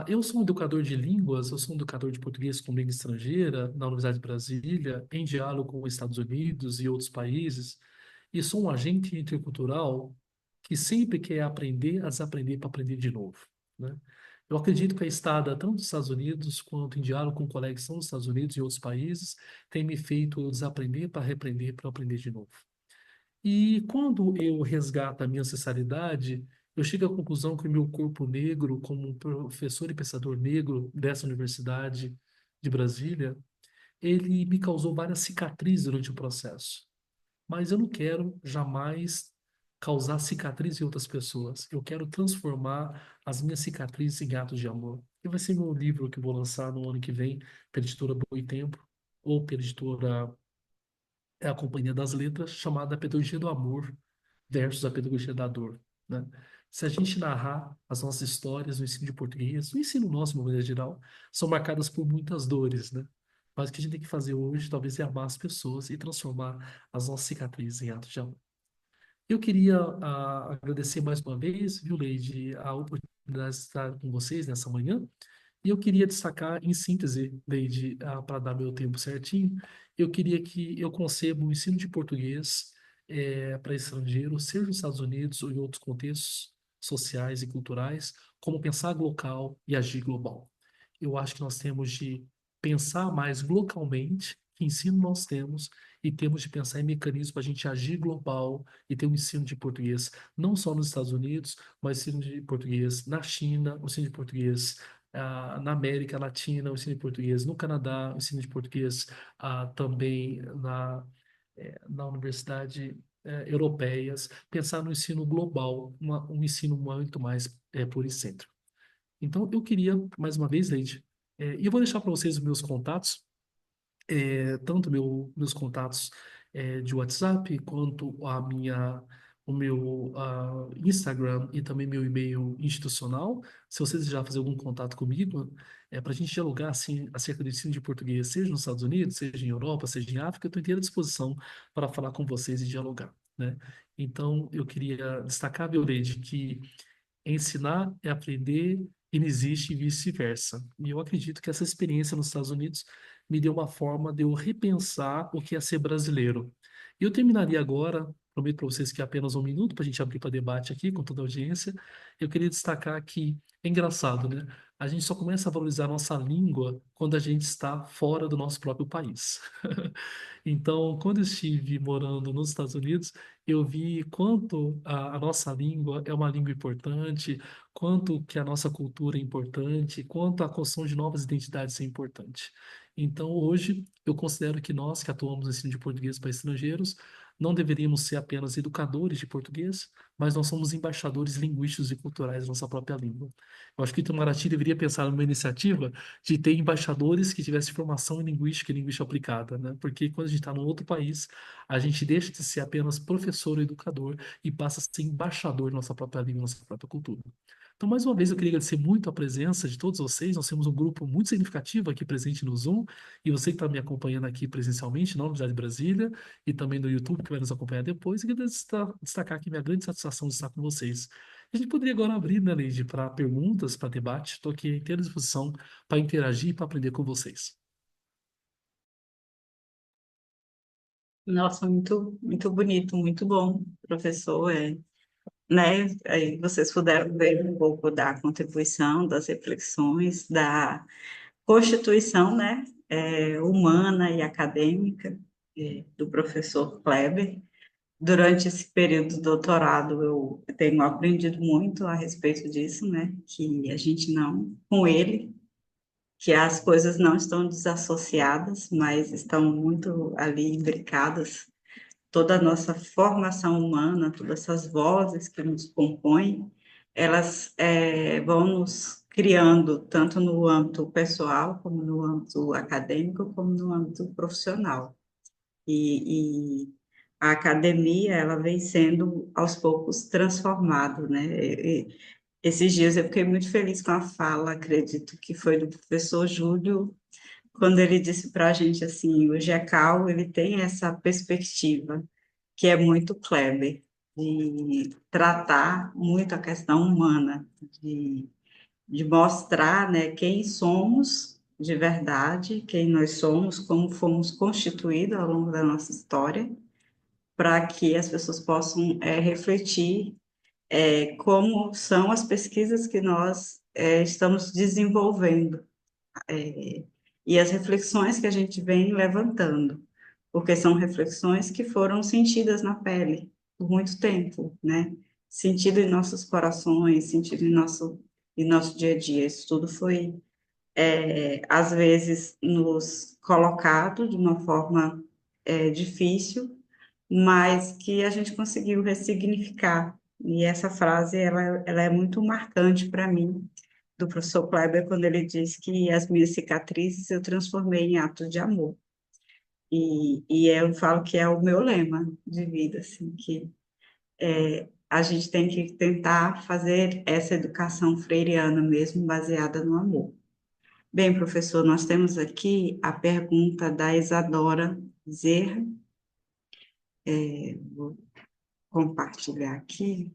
eu sou um educador de línguas, eu sou um educador de português como língua estrangeira na Universidade de Brasília, em diálogo com os Estados Unidos e outros países, e sou um agente intercultural que sempre quer aprender a desaprender para aprender de novo, né? Eu acredito que a estada, tanto nos Estados Unidos quanto em diálogo com colegas que são dos Estados Unidos e outros países, tem me feito desaprender para reaprender para aprender de novo. E quando eu resgato a minha ancestralidade, eu chego à conclusão que o meu corpo negro, como um professor e pensador negro dessa universidade de Brasília, ele me causou várias cicatrizes durante o processo. Mas eu não quero jamais causar cicatriz em outras pessoas. Eu quero transformar as minhas cicatrizes em atos de amor. E vai ser meu livro que eu vou lançar no ano que vem, pela editora Boitempo, ou pela editora A Companhia das Letras, chamada Pedagogia do Amor versus a Pedagogia da Dor, né? Se a gente narrar as nossas histórias no ensino de português, o ensino nosso, de uma maneira geral, são marcadas por muitas dores, né? Mas o que a gente tem que fazer hoje, talvez, é amar as pessoas e transformar as nossas cicatrizes em atos de amor. Eu queria agradecer mais uma vez, viu, Leide, a oportunidade de estar com vocês nessa manhã. E eu queria destacar, em síntese, Leide, para dar meu tempo certinho, eu queria que eu concebo o ensino de português para estrangeiro, seja nos Estados Unidos ou em outros contextos sociais e culturais, como pensar local e agir global. Eu acho que nós temos de pensar mais localmente que ensino nós temos e temos de pensar em mecanismos para a gente agir global e ter um ensino de português, não só nos Estados Unidos, mas ensino de português na China, o ensino de português na América Latina, o ensino de português no Canadá, o ensino de português também na universidade europeias, pensar no ensino global, um ensino muito mais pluricêntrico. Então, eu queria, mais uma vez, Leide, e eu vou deixar para vocês os meus contatos, tanto meus contatos de WhatsApp, quanto o meu Instagram e também meu e-mail institucional. Se vocês já fazer algum contato comigo, para a gente dialogar assim, acerca do ensino de português, seja nos Estados Unidos, seja em Europa, seja em África, eu estou inteira disposição para falar com vocês e dialogar, né? Então, eu queria destacar, Violeide, que ensinar é aprender e não existe vice-versa. E eu acredito que essa experiência nos Estados Unidos me deu uma forma de eu repensar o que é ser brasileiro. E eu terminaria agora, prometo para vocês que é apenas um minuto para a gente abrir para debate aqui com toda a audiência. Eu queria destacar que é engraçado, né? A gente só começa a valorizar a nossa língua quando a gente está fora do nosso próprio país. Então, quando eu estive morando nos Estados Unidos, eu vi quanto a nossa língua é uma língua importante, quanto que a nossa cultura é importante, quanto a construção de novas identidades é importante. Então, hoje, eu considero que nós que atuamos no ensino de português para estrangeiros, não deveríamos ser apenas educadores de português, mas nós somos embaixadores linguísticos e culturais da nossa própria língua. Eu acho que o Itamaraty deveria pensar numa iniciativa de ter embaixadores que tivessem formação em linguística e linguística aplicada, né? Porque quando a gente está num outro país, a gente deixa de ser apenas professor ou educador e passa a ser embaixador da nossa própria língua, nossa própria cultura. Então, mais uma vez, eu queria agradecer muito a presença de todos vocês. Nós temos um grupo muito significativo aqui presente no Zoom, e você que está me acompanhando aqui presencialmente, na Universidade de Brasília, e também no YouTube, que vai nos acompanhar depois, e queria destacar aqui minha grande satisfação de estar com vocês. A gente poderia agora abrir, né, Leide, para perguntas, para debate. Estou aqui à inteira disposição para interagir e para aprender com vocês. Nossa, muito, muito bonito, muito bom, professor. Né? Aí vocês puderam ver um pouco da contribuição, das reflexões, da constituição, né? Humana e acadêmica, do professor Kleber. Durante esse período do doutorado, eu tenho aprendido muito a respeito disso, né? Que a gente não, com ele, que as coisas não estão desassociadas, mas estão muito ali imbricadas. Toda a nossa formação humana, todas essas vozes que nos compõem, elas vão nos criando tanto no âmbito pessoal, como no âmbito acadêmico, como no âmbito profissional. E a academia, ela vem sendo, aos poucos, transformada, né? Esses dias eu fiquei muito feliz com a fala, acredito que foi do professor Júlio, quando ele disse para a gente assim, o GECAL, ele tem essa perspectiva, que é muito Kleber, de tratar muito a questão humana, de mostrar, né, quem somos de verdade, quem nós somos, como fomos constituídos ao longo da nossa história, para que as pessoas possam refletir como são as pesquisas que nós estamos desenvolvendo e as reflexões que a gente vem levantando, porque são reflexões que foram sentidas na pele por muito tempo, né? Sentido em nossos corações, sentido em nosso dia a dia. Isso tudo foi, às vezes, nos colocado de uma forma difícil, mas que a gente conseguiu ressignificar. E essa frase, ela é muito marcante para mim, do professor Kleber, quando ele diz que as minhas cicatrizes eu transformei em atos de amor. E eu falo que é o meu lema de vida, assim, que a gente tem que tentar fazer essa educação freiriana mesmo, baseada no amor. Bem, professor, nós temos aqui a pergunta da Isadora Zerra. Vou compartilhar aqui.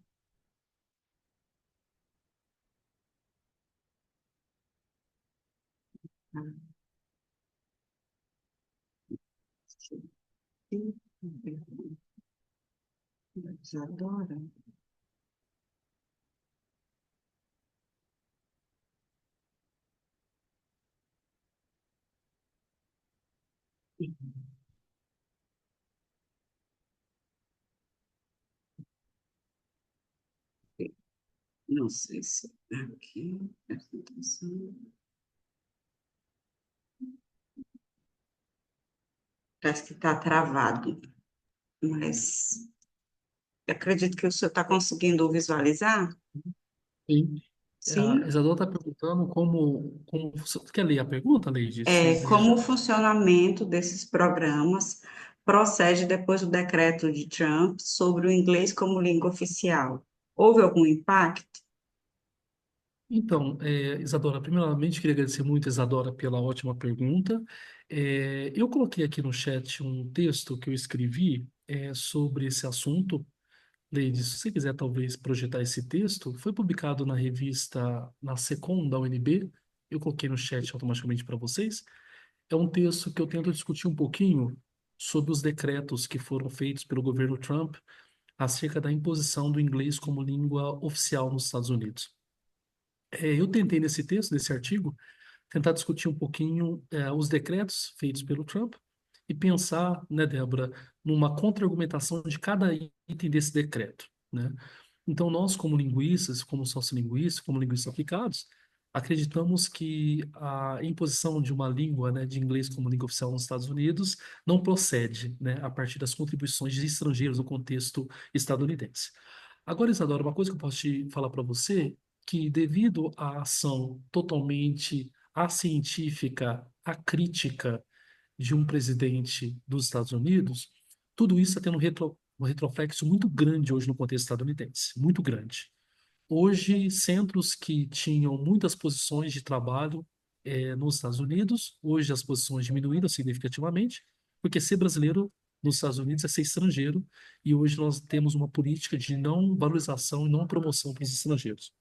Isadora. Não sei se aqui, presta atenção. Parece que está travado. mas acredito que o senhor está conseguindo visualizar. Sim. A Sim, Isadora está perguntando quer ler a pergunta, Leide, se como o desejar? funcionamento desses programas procede depois do decreto de Trump sobre o inglês como língua oficial. Houve algum impacto? Então, Isadora, primeiramente, queria agradecer muito, Isadora, pela ótima pergunta. Eu coloquei aqui no chat um texto que eu escrevi sobre esse assunto. Leide, se você quiser talvez projetar esse texto, foi publicado na revista, na Secom da UNB. Eu coloquei no chat automaticamente para vocês. É um texto que eu tento discutir um pouquinho sobre os decretos que foram feitos pelo governo Trump acerca da imposição do inglês como língua oficial nos Estados Unidos. Eu tentei nesse texto, nesse artigo, tentar discutir um pouquinho os decretos feitos pelo Trump e pensar, né, Débora, numa contra-argumentação de cada item desse decreto, né? Então, nós, como linguistas, como sociolinguistas, como linguistas aplicados, acreditamos que a imposição de uma língua, né, de inglês como língua oficial nos Estados Unidos não procede, né, a partir das contribuições de estrangeiros no contexto estadunidense. Agora, Isadora, uma coisa que eu posso te falar para você, que devido à ação totalmente acientífica, acrítica de um presidente dos Estados Unidos, tudo isso está tendo um retroflexo muito grande hoje no contexto estadunidense, muito grande. Hoje, centros que tinham muitas posições de trabalho nos Estados Unidos, hoje as posições diminuíram significativamente, porque ser brasileiro nos Estados Unidos é ser estrangeiro, e hoje nós temos uma política de não valorização e não promoção para os estrangeiros.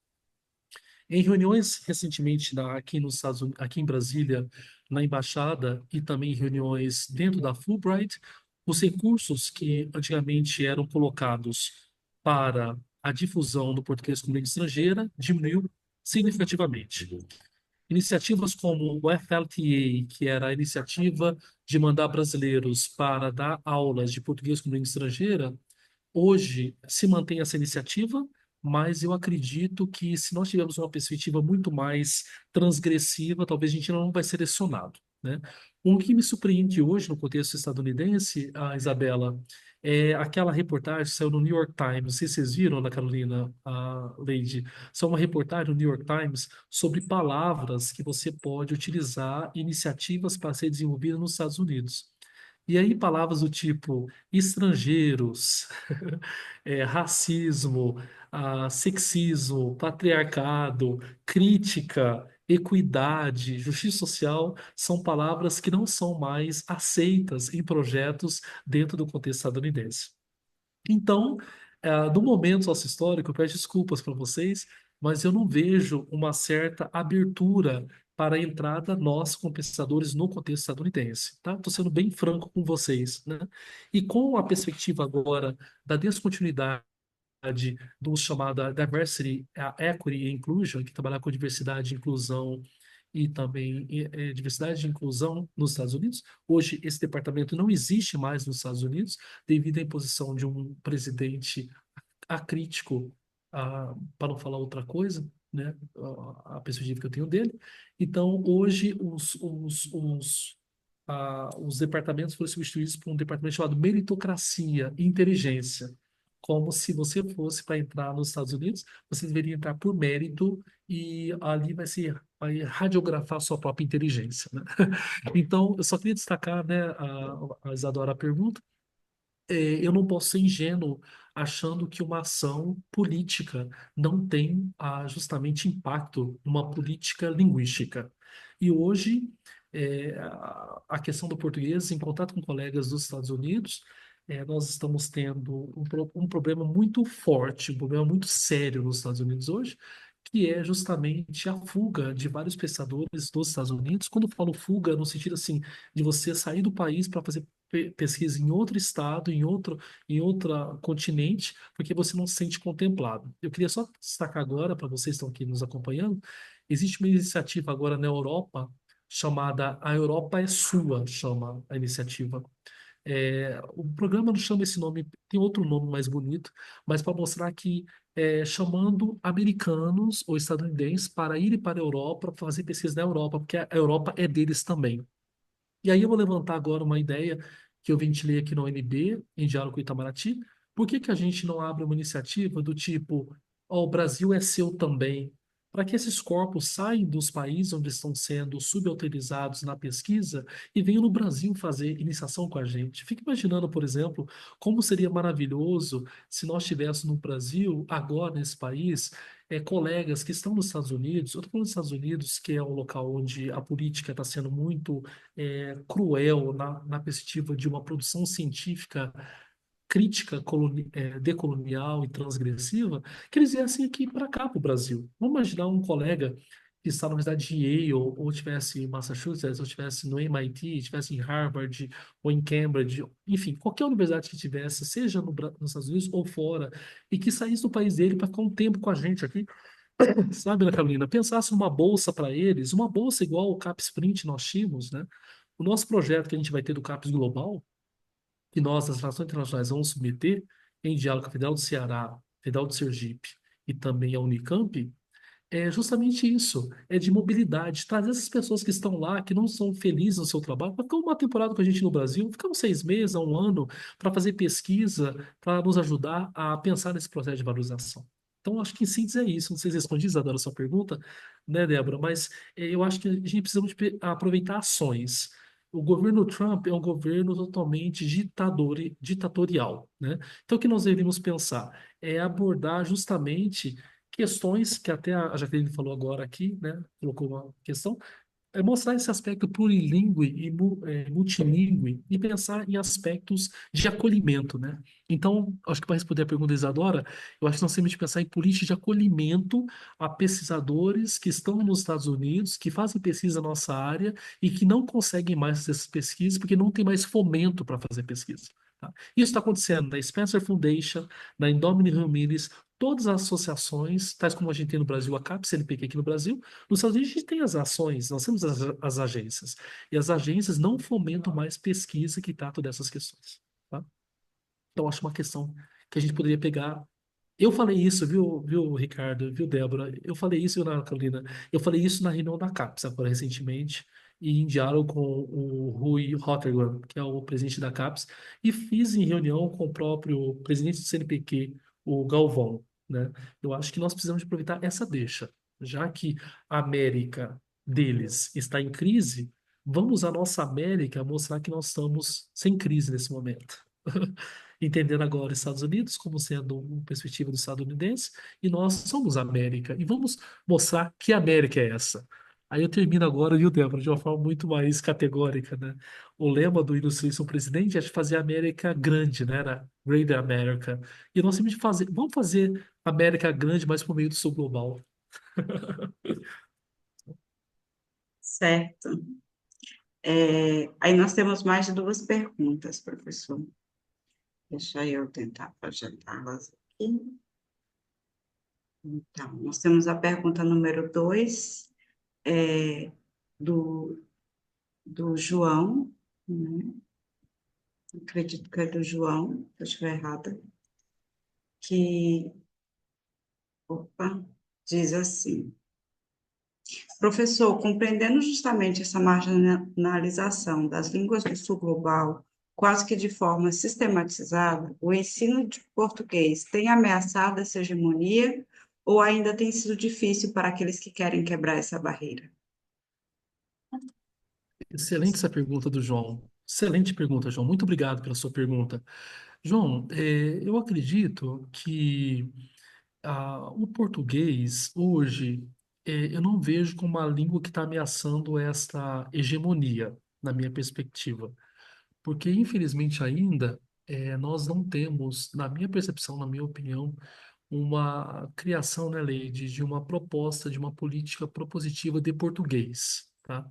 Em reuniões recentemente aqui nos Estados Unidos, aqui em Brasília, na embaixada e também em reuniões dentro da Fulbright, os recursos que antigamente eram colocados para a difusão do português como língua estrangeira diminuiu significativamente. Iniciativas como o FLTA, que era a iniciativa de mandar brasileiros para dar aulas de português como língua estrangeira, hoje se mantém essa iniciativa, mas eu acredito que se nós tivermos uma perspectiva muito mais transgressiva, talvez a gente não vai ser selecionado, né? O que me surpreende hoje no contexto estadunidense, a Isabela, é aquela reportagem que saiu no New York Times, não sei se vocês viram, Ana Carolina, a Lady, são uma reportagem no New York Times sobre palavras que você pode utilizar, iniciativas para ser desenvolvidas nos Estados Unidos. E aí, palavras do tipo estrangeiros, racismo, sexismo, patriarcado, crítica, equidade, justiça social são palavras que não são mais aceitas em projetos dentro do contexto estadunidense. Então, no momento sócio-histórico, eu peço desculpas para vocês, mas eu não vejo uma certa abertura para a entrada nós, como pesquisadores, no contexto estadunidense, tá? Estou sendo bem franco com vocês, né? E com a perspectiva agora da descontinuidade do chamada Diversity, Equity e Inclusion, que trabalha com diversidade e inclusão e também diversidade e inclusão nos Estados Unidos. Hoje, esse departamento não existe mais nos Estados Unidos, devido à imposição de um presidente acrítico, para não falar outra coisa, né? A perspectiva que eu tenho dele. Então, hoje, os departamentos foram substituídos por um departamento chamado meritocracia e inteligência. Como se você fosse para entrar nos Estados Unidos, você deveria entrar por mérito e ali vai radiografar a sua própria inteligência, né? Então, eu só queria destacar, né, a Isadora, a pergunta. Eu não posso ser ingênuo achando que uma ação política não tem justamente impacto numa política linguística. E hoje, a questão do português, em contato com colegas dos Estados Unidos, nós estamos tendo um problema muito forte, um problema muito sério nos Estados Unidos hoje, que é justamente a fuga de vários pesquisadores dos Estados Unidos. Quando eu falo fuga, no sentido assim, de você sair do país para fazer pesquisa em outro estado, em outro continente, porque você não se sente contemplado. Eu queria só destacar agora, para vocês que estão aqui nos acompanhando, existe uma iniciativa agora na Europa chamada A Europa é Sua, chama a iniciativa. O programa não chama esse nome, tem outro nome mais bonito, mas para mostrar que chamando americanos ou estadunidenses para irem para a Europa, para fazer pesquisa na Europa, porque a Europa é deles também. E aí eu vou levantar agora uma ideia que eu ventilei aqui na UNB, em diálogo com o Itamaraty. Por que que a gente não abre uma iniciativa do tipo, ó, o Brasil é seu também, para que esses corpos saiam dos países onde estão sendo subalternizados na pesquisa e venham no Brasil fazer iniciação com a gente? Fica imaginando, por exemplo, como seria maravilhoso se nós tivéssemos no Brasil, agora nesse país, colegas que estão nos Estados Unidos. Eu estou falando dos Estados Unidos, que é um local onde a política está sendo muito cruel na perspectiva de uma produção científica crítica decolonial e transgressiva, que eles viessem aqui para cá, para o Brasil. Vamos imaginar um colega que está na Universidade de Yale, ou tivesse em Massachusetts, ou tivesse no MIT, tivesse em Harvard, ou em Cambridge, enfim, qualquer universidade que tivesse, seja nos Estados Unidos ou fora, e que saísse do país dele para ficar um tempo com a gente aqui, sabe, Ana Carolina, pensasse numa bolsa para eles, uma bolsa igual o CAPES Sprint nós tínhamos, né? O nosso projeto que a gente vai ter do CAPES Global, que nós, das relações internacionais, vamos submeter em diálogo com a Federal do Ceará, Federal do Sergipe e também a Unicamp, é justamente isso, é de mobilidade, trazer essas pessoas que estão lá, que não são felizes no seu trabalho, para ficar uma temporada com a gente no Brasil, ficar uns 6 meses, a um ano, para fazer pesquisa, para nos ajudar a pensar nesse processo de valorização. Então, acho que em síntese é isso. Não sei se respondi, Isadora, a sua pergunta, né, Débora? Mas eu acho que a gente precisa de aproveitar ações. O governo Trump é um governo totalmente ditatorial, né? Então, o que nós deveríamos pensar é abordar justamente questões que até a Jaqueline falou agora aqui, né? Colocou uma questão, é mostrar esse aspecto plurilingüe e multilingüe e pensar em aspectos de acolhimento, né? Então, acho que para responder a pergunta da Isadora, eu acho que nós temos de pensar em política de acolhimento a pesquisadores que estão nos Estados Unidos, que fazem pesquisa na nossa área e que não conseguem mais fazer essas pesquisas porque não tem mais fomento para fazer pesquisa. Tá? Isso está acontecendo na Spencer Foundation, na Indomine Ramirez, todas as associações, tais como a gente tem no Brasil, a CAPES, CNPq aqui no Brasil, nos Estados Unidos a gente tem as ações, nós temos as agências. E as agências não fomentam mais pesquisa que trata dessas questões. Tá? Então, acho uma questão que a gente poderia pegar. Eu falei isso, viu, Ricardo, viu, Débora? Eu falei isso, viu, Ana Carolina? Eu falei isso na reunião da CAPES, agora recentemente, e em diálogo com o Rui Rotterdam, que é o presidente da CAPES, e fiz em reunião com o próprio presidente do CNPq, o Galvão, né? Eu acho que nós precisamos de aproveitar essa deixa, já que a América deles está em crise, vamos a nossa América mostrar que nós estamos sem crise nesse momento. Entendendo agora os Estados Unidos como sendo uma perspectiva do estadunidense, e nós somos América. E vamos mostrar que América é essa. Aí eu termino agora, viu, Débora, de uma forma muito mais categórica, né? O lema do ilustríssimo presidente é de fazer a América grande, né? Era Great America. E nós temos de fazer, vamos fazer a América grande, mas por meio do sul global. Certo. Aí nós temos mais de duas perguntas, professor. Deixa eu tentar projetá-las aqui. Então, nós temos a pergunta número 2, é, do, do João, né? Acredito que é do João, se eu estiver errada, que, opa, diz assim: professor, compreendendo justamente essa marginalização das línguas do sul global, quase que de forma sistematizada, o ensino de português tem ameaçado essa hegemonia ou ainda tem sido difícil para aqueles que querem quebrar essa barreira? Excelente essa pergunta do João. Excelente pergunta, João. Muito obrigado pela sua pergunta. João, eu acredito que o português, hoje, eu não vejo como uma língua que está ameaçando esta hegemonia, na minha perspectiva. Porque, infelizmente, ainda, nós não temos, na minha percepção, na minha opinião, uma criação, né, Leide, de uma proposta, de uma política propositiva de português, tá?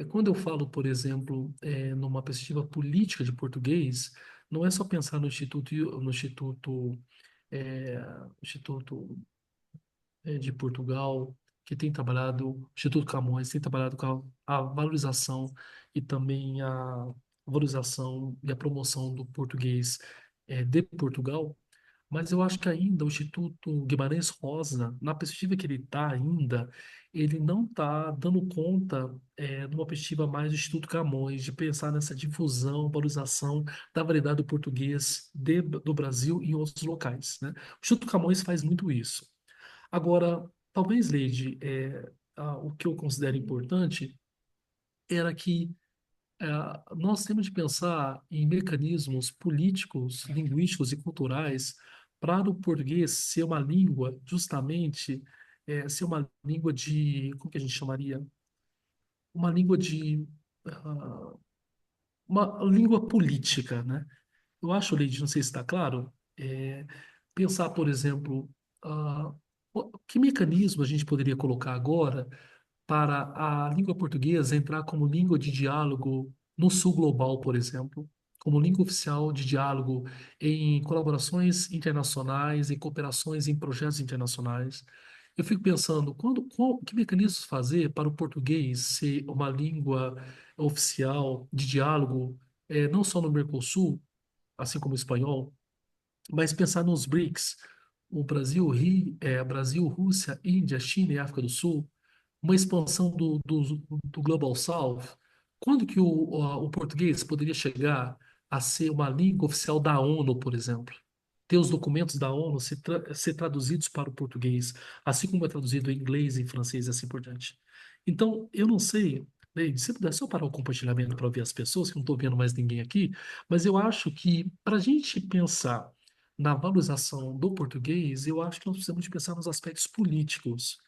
Quando eu falo, por exemplo, numa perspectiva política de português, não é só pensar é, Instituto de Portugal, que tem trabalhado, o Instituto Camões tem trabalhado com a valorização e também a valorização e a promoção do português de Portugal, Mas eu acho que ainda o Instituto Guimarães Rosa, na perspectiva que ele está ainda, ele não está dando conta, numa perspectiva mais do Instituto Camões, de pensar nessa difusão, valorização da variedade do português do Brasil em outros locais, né? O Instituto Camões faz muito isso. Agora, talvez, Leide, o que eu considero importante era que nós temos de pensar em mecanismos políticos, linguísticos e culturais para o português ser uma língua, justamente, ser uma língua de, como que a gente chamaria? Uma língua de, ah, uma língua política, né? Eu acho, Leide, não sei se está claro, pensar, por exemplo, que mecanismo a gente poderia colocar agora para a língua portuguesa entrar como língua de diálogo no Sul Global, por exemplo, como língua oficial de diálogo em colaborações internacionais, em cooperações em projetos internacionais. Eu fico pensando, que mecanismos fazer para o português ser uma língua oficial de diálogo, não só no Mercosul, assim como o espanhol, mas pensar nos BRICS, o Brasil, Brasil, Rússia, Índia, China e África do Sul, uma expansão do Global South, quando que o português poderia chegar a ser uma língua oficial da ONU, por exemplo? Ter os documentos da ONU ser traduzidos para o português, assim como é traduzido em inglês, em francês e assim por diante. Então, eu não sei, Leide, se puder só parar o compartilhamento para ouvir as pessoas, que eu não estou vendo mais ninguém aqui, mas eu acho que para a gente pensar na valorização do português, eu acho que nós precisamos de pensar nos aspectos políticos.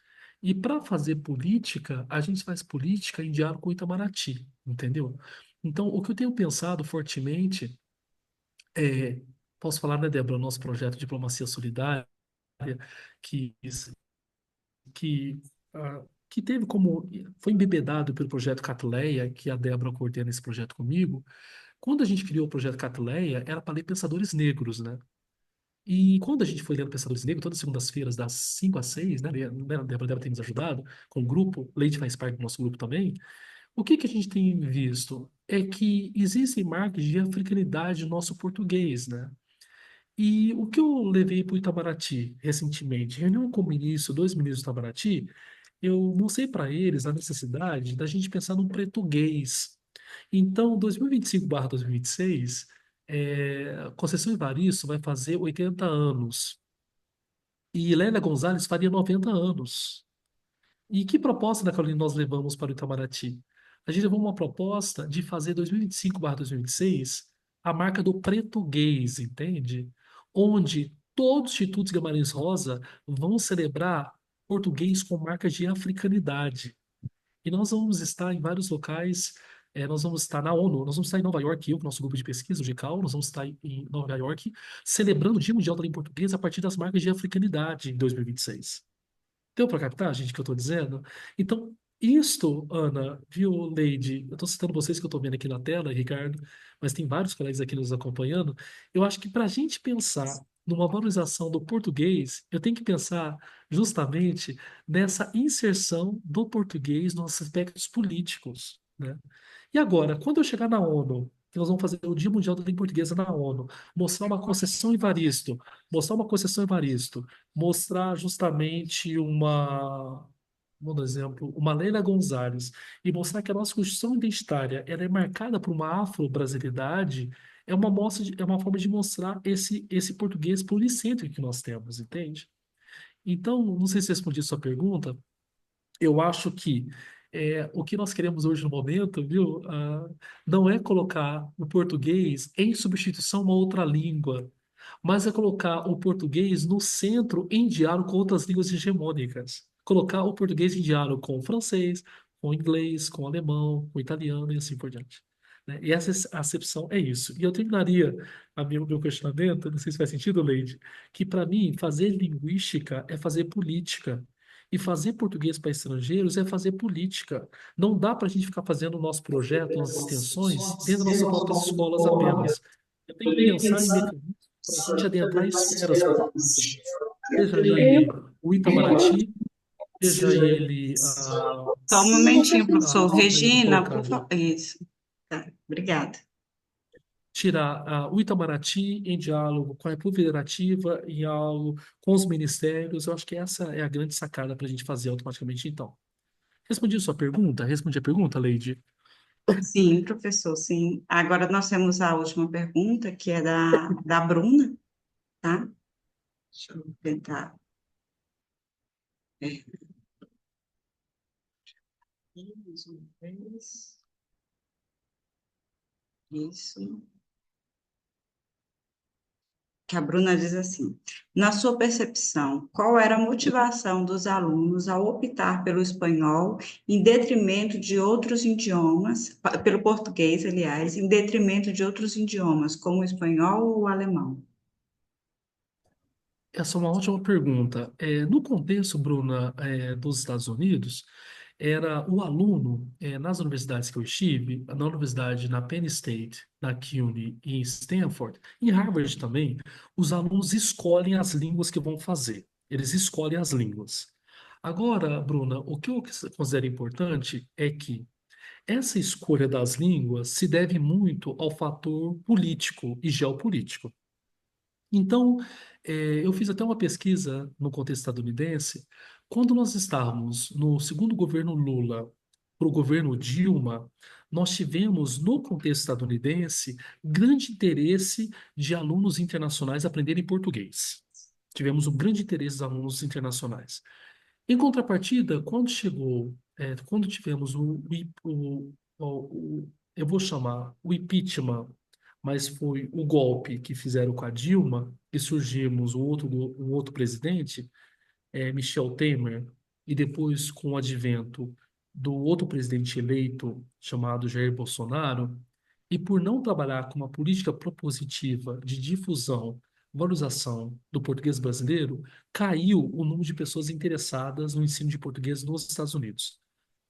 E para fazer política, a gente faz política em diálogo com o Itamaraty, entendeu? Então, o que eu tenho pensado fortemente é, posso falar, né, Débora, nosso projeto Diplomacia Solidária, que, que, que teve como, foi embebedado pelo projeto Catleia, que a Débora coordena esse projeto comigo. Quando a gente criou o projeto Catleia, era para ler pensadores negros, né? E quando a gente foi lendo Pensadores Negros, todas as segundas-feiras, das 5 às 6, né? A Débora deve ter nos ajudado com o grupo, Leite faz parte do nosso grupo também. O que que a gente tem visto? É que existem marcas de africanidade no nosso português, né? E o que eu levei para o Itamaraty recentemente, reunião com o ministro, dois ministros do Itamaraty, eu mostrei para eles a necessidade da gente pensar no português. Então, 2025/2026, Conceição Evaristo vai fazer 80 anos. E Lélia Gonzalez faria 90 anos. E que proposta da Carolina nós levamos para o Itamaraty? A gente levou uma proposta de fazer 2025/2026 a marca do português, entende? Onde todos os institutos Guimarães Rosa vão celebrar português com marcas de africanidade. E nós vamos estar em vários locais. Nós vamos estar na ONU, nós vamos estar em Nova York, eu, com o nosso grupo de pesquisa, o GCAL, nós vamos estar em Nova York, celebrando o Dia Mundial da Língua Portuguesa a partir das marcas de africanidade em 2026. Deu para captar, gente, o que eu estou dizendo? Então, isto, Ana, viu, Leide? Eu estou citando vocês que eu estou vendo aqui na tela, Ricardo, mas tem vários colegas aqui nos acompanhando. Eu acho que para a gente pensar numa valorização do português, eu tenho que pensar justamente nessa inserção do português nos aspectos políticos, né? E agora, quando eu chegar na ONU, que nós vamos fazer o Dia Mundial da Língua Portuguesa na ONU, mostrar uma concessão Evaristo, mostrar uma concessão Evaristo, mostrar justamente vou dar um exemplo, uma Leila Gonzalez, e mostrar que a nossa Constituição identitária ela é marcada por uma afro-brasilidade, é uma forma de mostrar esse português policêntrico que nós temos, entende? Então, não sei se respondi a sua pergunta, eu acho que o que nós queremos hoje no momento, viu, não é colocar o português em substituição a uma outra língua, mas é colocar o português no centro em diálogo com outras línguas hegemônicas. Colocar o português em diálogo com o francês, com o inglês, com o alemão, com o italiano e assim por diante. Né? E essa acepção é isso. E eu terminaria meu questionamento, não sei se faz sentido, Leide, que para mim fazer linguística é fazer política. E fazer português para estrangeiros é fazer política. Não dá para a gente ficar fazendo o nosso projeto, as extensões, dentro das nossas próprias escolas apenas. Eu tenho que pensar em mecanismos para a gente adentrar esferas políticas, seja ele o Itamaraty, seja ele Só um momentinho, professor. como é que eu vou Regina, colocar por agora? favor. Isso. Tá, obrigada. tirar o Itamaraty em diálogo com a República Federativa, em diálogo com os ministérios. Eu acho que essa é a grande sacada para a gente fazer automaticamente, então. Respondi a sua pergunta? Respondi a pergunta, Leide? Sim, professor, sim. Agora nós temos a última pergunta, que é da Bruna, tá? Deixa eu tentar. É, aqui, mais uma vez. Isso. Que a Bruna diz assim: na sua percepção, qual era a motivação dos alunos ao optar pelo espanhol em detrimento de outros idiomas, pelo português, aliás, em detrimento de outros idiomas, como o espanhol ou o alemão? Essa é uma ótima pergunta. No contexto, Bruna, dos Estados Unidos, era o aluno, nas universidades que eu estive, na universidade, na Penn State, na CUNY e em Stanford, em Harvard também, os alunos escolhem as línguas que vão fazer. Eles escolhem as línguas. Agora, Bruna, o que eu considero importante é que essa escolha das línguas se deve muito ao fator político e geopolítico. Então, eu fiz até uma pesquisa no contexto estadunidense. Quando nós estávamos no segundo governo Lula para o governo Dilma, nós tivemos, no contexto estadunidense, grande interesse de alunos internacionais aprenderem português. Tivemos um grande interesse dos alunos internacionais. Em contrapartida, quando tivemos eu vou chamar o impeachment, mas foi o golpe que fizeram com a Dilma, e surgimos o outro presidente, Michel Temer, e depois com o advento do outro presidente eleito, chamado Jair Bolsonaro, e por não trabalhar com uma política propositiva de difusão, valorização do português brasileiro, caiu o número de pessoas interessadas no ensino de português nos Estados Unidos.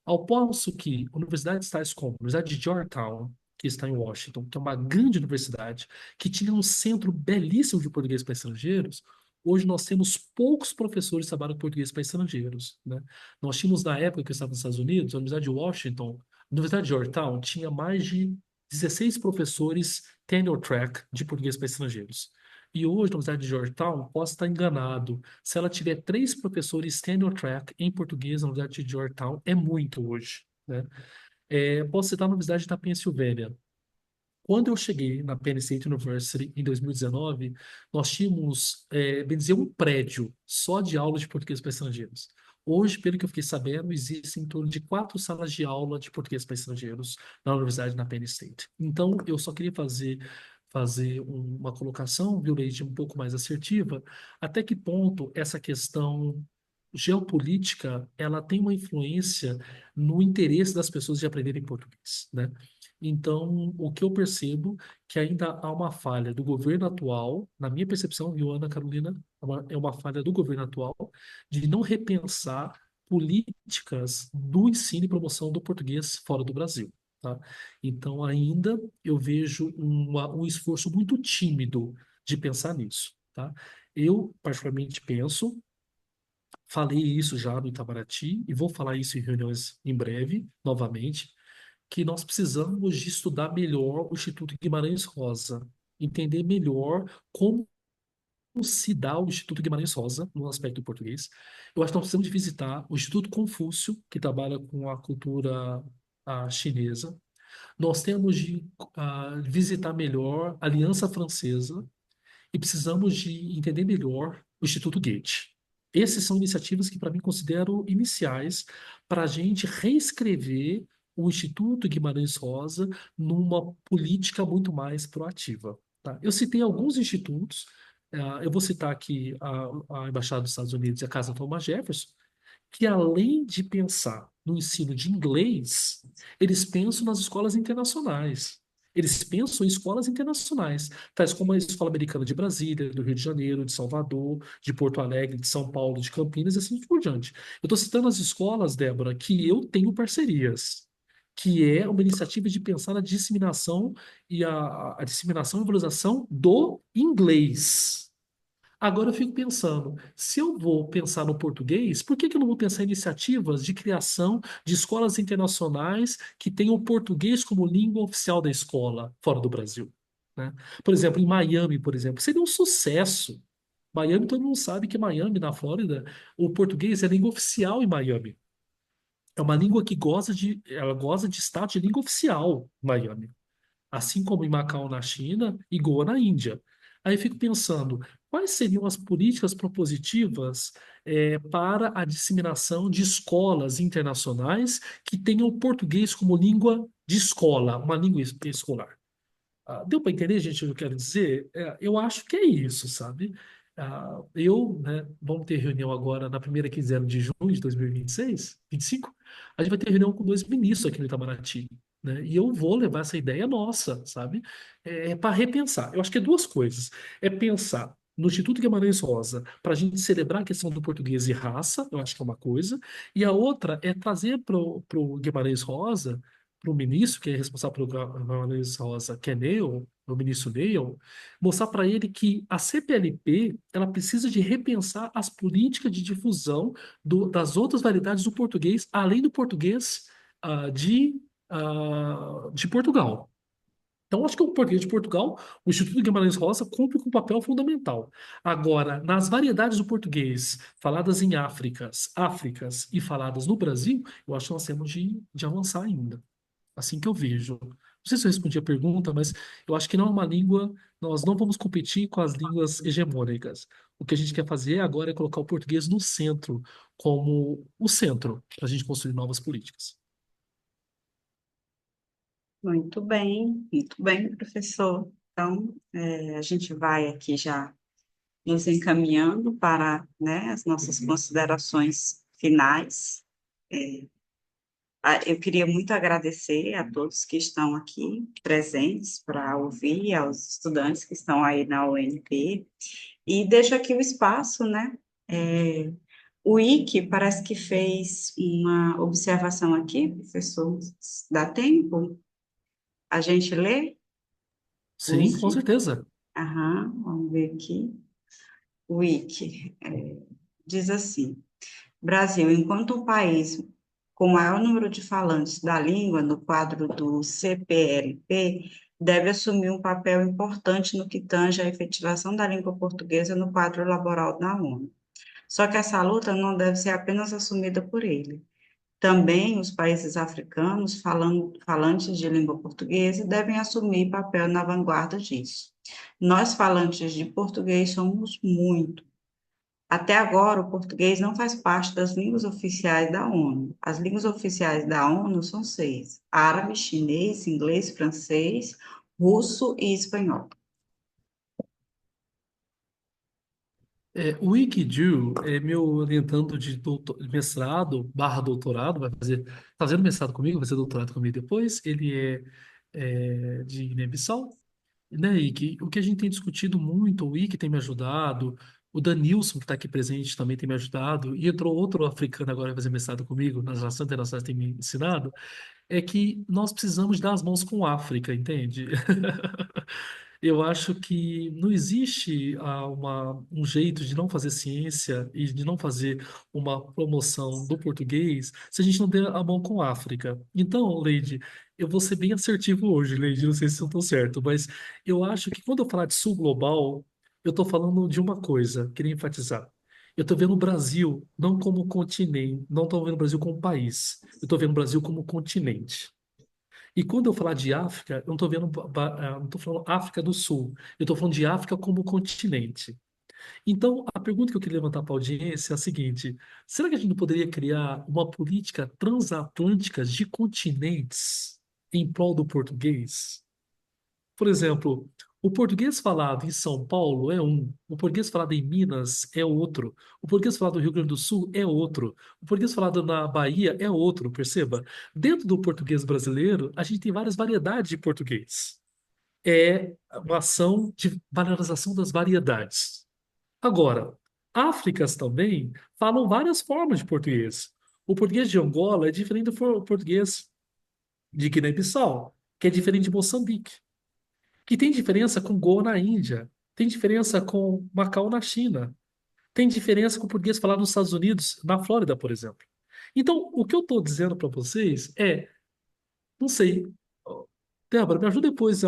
Ao passo que universidades tais como a Universidade de Georgetown, que está em Washington, que é uma grande universidade, que tinha um centro belíssimo de português para estrangeiros, hoje nós temos poucos professores que trabalham com português para estrangeiros, né? Nós tínhamos, na época que eu estava nos Estados Unidos, a Universidade de Washington, a Universidade de Georgetown tinha mais de 16 professores tenure track de português para estrangeiros. E hoje, na Universidade de Georgetown, posso estar enganado, se ela tiver 3 professores tenure track em português na Universidade de Georgetown, é muito hoje, né? Posso citar a Universidade da Pensilvânia. Quando eu cheguei na Penn State University em 2019, nós tínhamos, bem dizer, um prédio só de aulas de português para estrangeiros. Hoje, pelo que eu fiquei sabendo, existem em torno de 4 salas de aula de português para estrangeiros na universidade na Penn State. Então, eu só queria fazer uma colocação, viu, Leite, um pouco mais assertiva, até que ponto essa questão geopolítica ela tem uma influência no interesse das pessoas de aprenderem português, né? Então, o que eu percebo que ainda há uma falha do governo atual, na minha percepção, viu, Ana Carolina, é uma falha do governo atual de não repensar políticas do ensino e promoção do português fora do Brasil, tá? Então, ainda eu vejo um esforço muito tímido de pensar nisso, tá? Eu, particularmente, penso, falei isso já no Itamaraty e vou falar isso em reuniões em breve, novamente, que nós precisamos de estudar melhor o Instituto Guimarães Rosa, entender melhor como se dá o Instituto Guimarães Rosa no aspecto do português. Eu acho que nós precisamos de visitar o Instituto Confúcio, que trabalha com a cultura chinesa. Nós temos de visitar melhor a Aliança Francesa e precisamos de entender melhor o Instituto Goethe. Essas são iniciativas que, para mim, considero iniciais para a gente reescrever o Instituto Guimarães Rosa numa política muito mais proativa. Tá? Eu citei alguns institutos, eu vou citar aqui a Embaixada dos Estados Unidos e a Casa Thomas Jefferson, que além de pensar no ensino de inglês, eles pensam nas escolas internacionais. Eles pensam em escolas internacionais, tais como a Escola Americana de Brasília, do Rio de Janeiro, de Salvador, de Porto Alegre, de São Paulo, de Campinas e assim por diante. Eu estou citando as escolas, Débora, que eu tenho parcerias, que é uma iniciativa de pensar na disseminação e a disseminação e valorização do inglês. Agora eu fico pensando, se eu vou pensar no português, por que que eu não vou pensar em iniciativas de criação de escolas internacionais que tenham o português como língua oficial da escola fora do Brasil? né? Por exemplo, em Miami, por exemplo, seria um sucesso. Miami, todo mundo sabe que Miami, na Flórida, o português é língua oficial em Miami. É uma língua que ela goza de status de língua oficial em Miami. Assim como em Macau, na China, e Goa, na Índia. Aí eu fico pensando, quais seriam as políticas propositivas para a disseminação de escolas internacionais que tenham o português como língua de escola, uma língua escolar? Deu para entender, gente, o que eu quero dizer? Eu acho que é isso, sabe? Né, vamos ter reunião agora na primeira quinzena de junho de 2026, 25. A gente vai ter reunião com dois ministros aqui no Itamaraty, né? E eu vou levar essa ideia nossa, sabe? Para repensar. Eu acho que é duas coisas. É pensar no Instituto Guimarães Rosa para a gente celebrar a questão do português e raça, eu acho que é uma coisa. E a outra é trazer para o Guimarães Rosa para o ministro, que é responsável pelo Guimarães Rosa, que é Neil, o ministro Neil, mostrar para ele que a CPLP ela precisa de repensar as políticas de difusão das outras variedades do português, além do português de Portugal. Então, acho que o português de Portugal, o Instituto Guimarães Rosa cumpre com um papel fundamental. Agora, nas variedades do português faladas em Áfricas e faladas no Brasil, eu acho que nós temos de avançar ainda. Assim que eu vejo. Não sei se eu respondi a pergunta, mas eu acho que não é uma língua, nós não vamos competir com as línguas hegemônicas. O que a gente quer fazer agora é colocar o português no centro, como o centro, para a gente construir novas políticas. Muito bem, professor. Então, a gente vai aqui já nos encaminhando para, né, as nossas considerações finais. É, eu queria muito agradecer a todos que estão aqui presentes para ouvir, aos estudantes que estão aí na UNP, e deixo aqui o espaço, né? É, o Ike parece que fez uma observação aqui, professor. Dá tempo? A gente lê o Sim, com Ike? certeza. Aham, vamos ver aqui. O Ike diz assim: Brasil, enquanto um país com maior número de falantes da língua no quadro do CPLP, deve assumir um papel importante no que tange à efetivação da língua portuguesa no quadro laboral da ONU. Só que essa luta não deve ser apenas assumida por ele. Também os países africanos falantes de língua portuguesa devem assumir papel na vanguarda disso. Nós, falantes de português, somos muito. Até agora, o português não faz parte das línguas oficiais da ONU. As línguas oficiais da ONU são seis: árabe, chinês, inglês, francês, russo e espanhol. O Wikiju é meu orientando de mestrado barra doutorado, vai fazer, tá fazendo mestrado comigo, vai fazer doutorado comigo depois. Ele é de Guiné-Bissau, né, Ike? O que a gente tem discutido muito, o Ike tem me ajudado, o Danilson, que está aqui presente, também tem me ajudado, e entrou outro africano agora vai fazer mestrado comigo, nas relações internacionais tem me ensinado, é que nós precisamos dar as mãos com a África, entende? Eu acho que não existe um jeito de não fazer ciência e de não fazer uma promoção do português se a gente não der a mão com a África. Então, Leide, eu vou ser bem assertivo hoje, Leide, não sei se eu estou certo, mas eu acho que quando eu falar de sul global, eu estou falando de uma coisa, queria enfatizar. Eu estou vendo o Brasil não como continente, não estou vendo o Brasil como país, eu estou vendo o Brasil como continente. E quando eu falar de África, eu não estou vendo, não estou falando África do Sul, eu estou falando de África como continente. Então, a pergunta que eu queria levantar para a audiência é a seguinte: será que a gente não poderia criar uma política transatlântica de continentes em prol do português? Por exemplo, o português falado em São Paulo é um, o português falado em Minas é outro, o português falado no Rio Grande do Sul é outro, o português falado na Bahia é outro, perceba? Dentro do português brasileiro, a gente tem várias variedades de português. É uma ação de valorização das variedades. Agora, Áfricas também falam várias formas de português. O português de Angola é diferente do português de Guiné-Bissau, que é diferente de Moçambique, que tem diferença com Goa na Índia, tem diferença com Macau na China, tem diferença com o português falado nos Estados Unidos, na Flórida, por exemplo. Então, o que eu estou dizendo para vocês é, não sei, Débora, me ajuda depois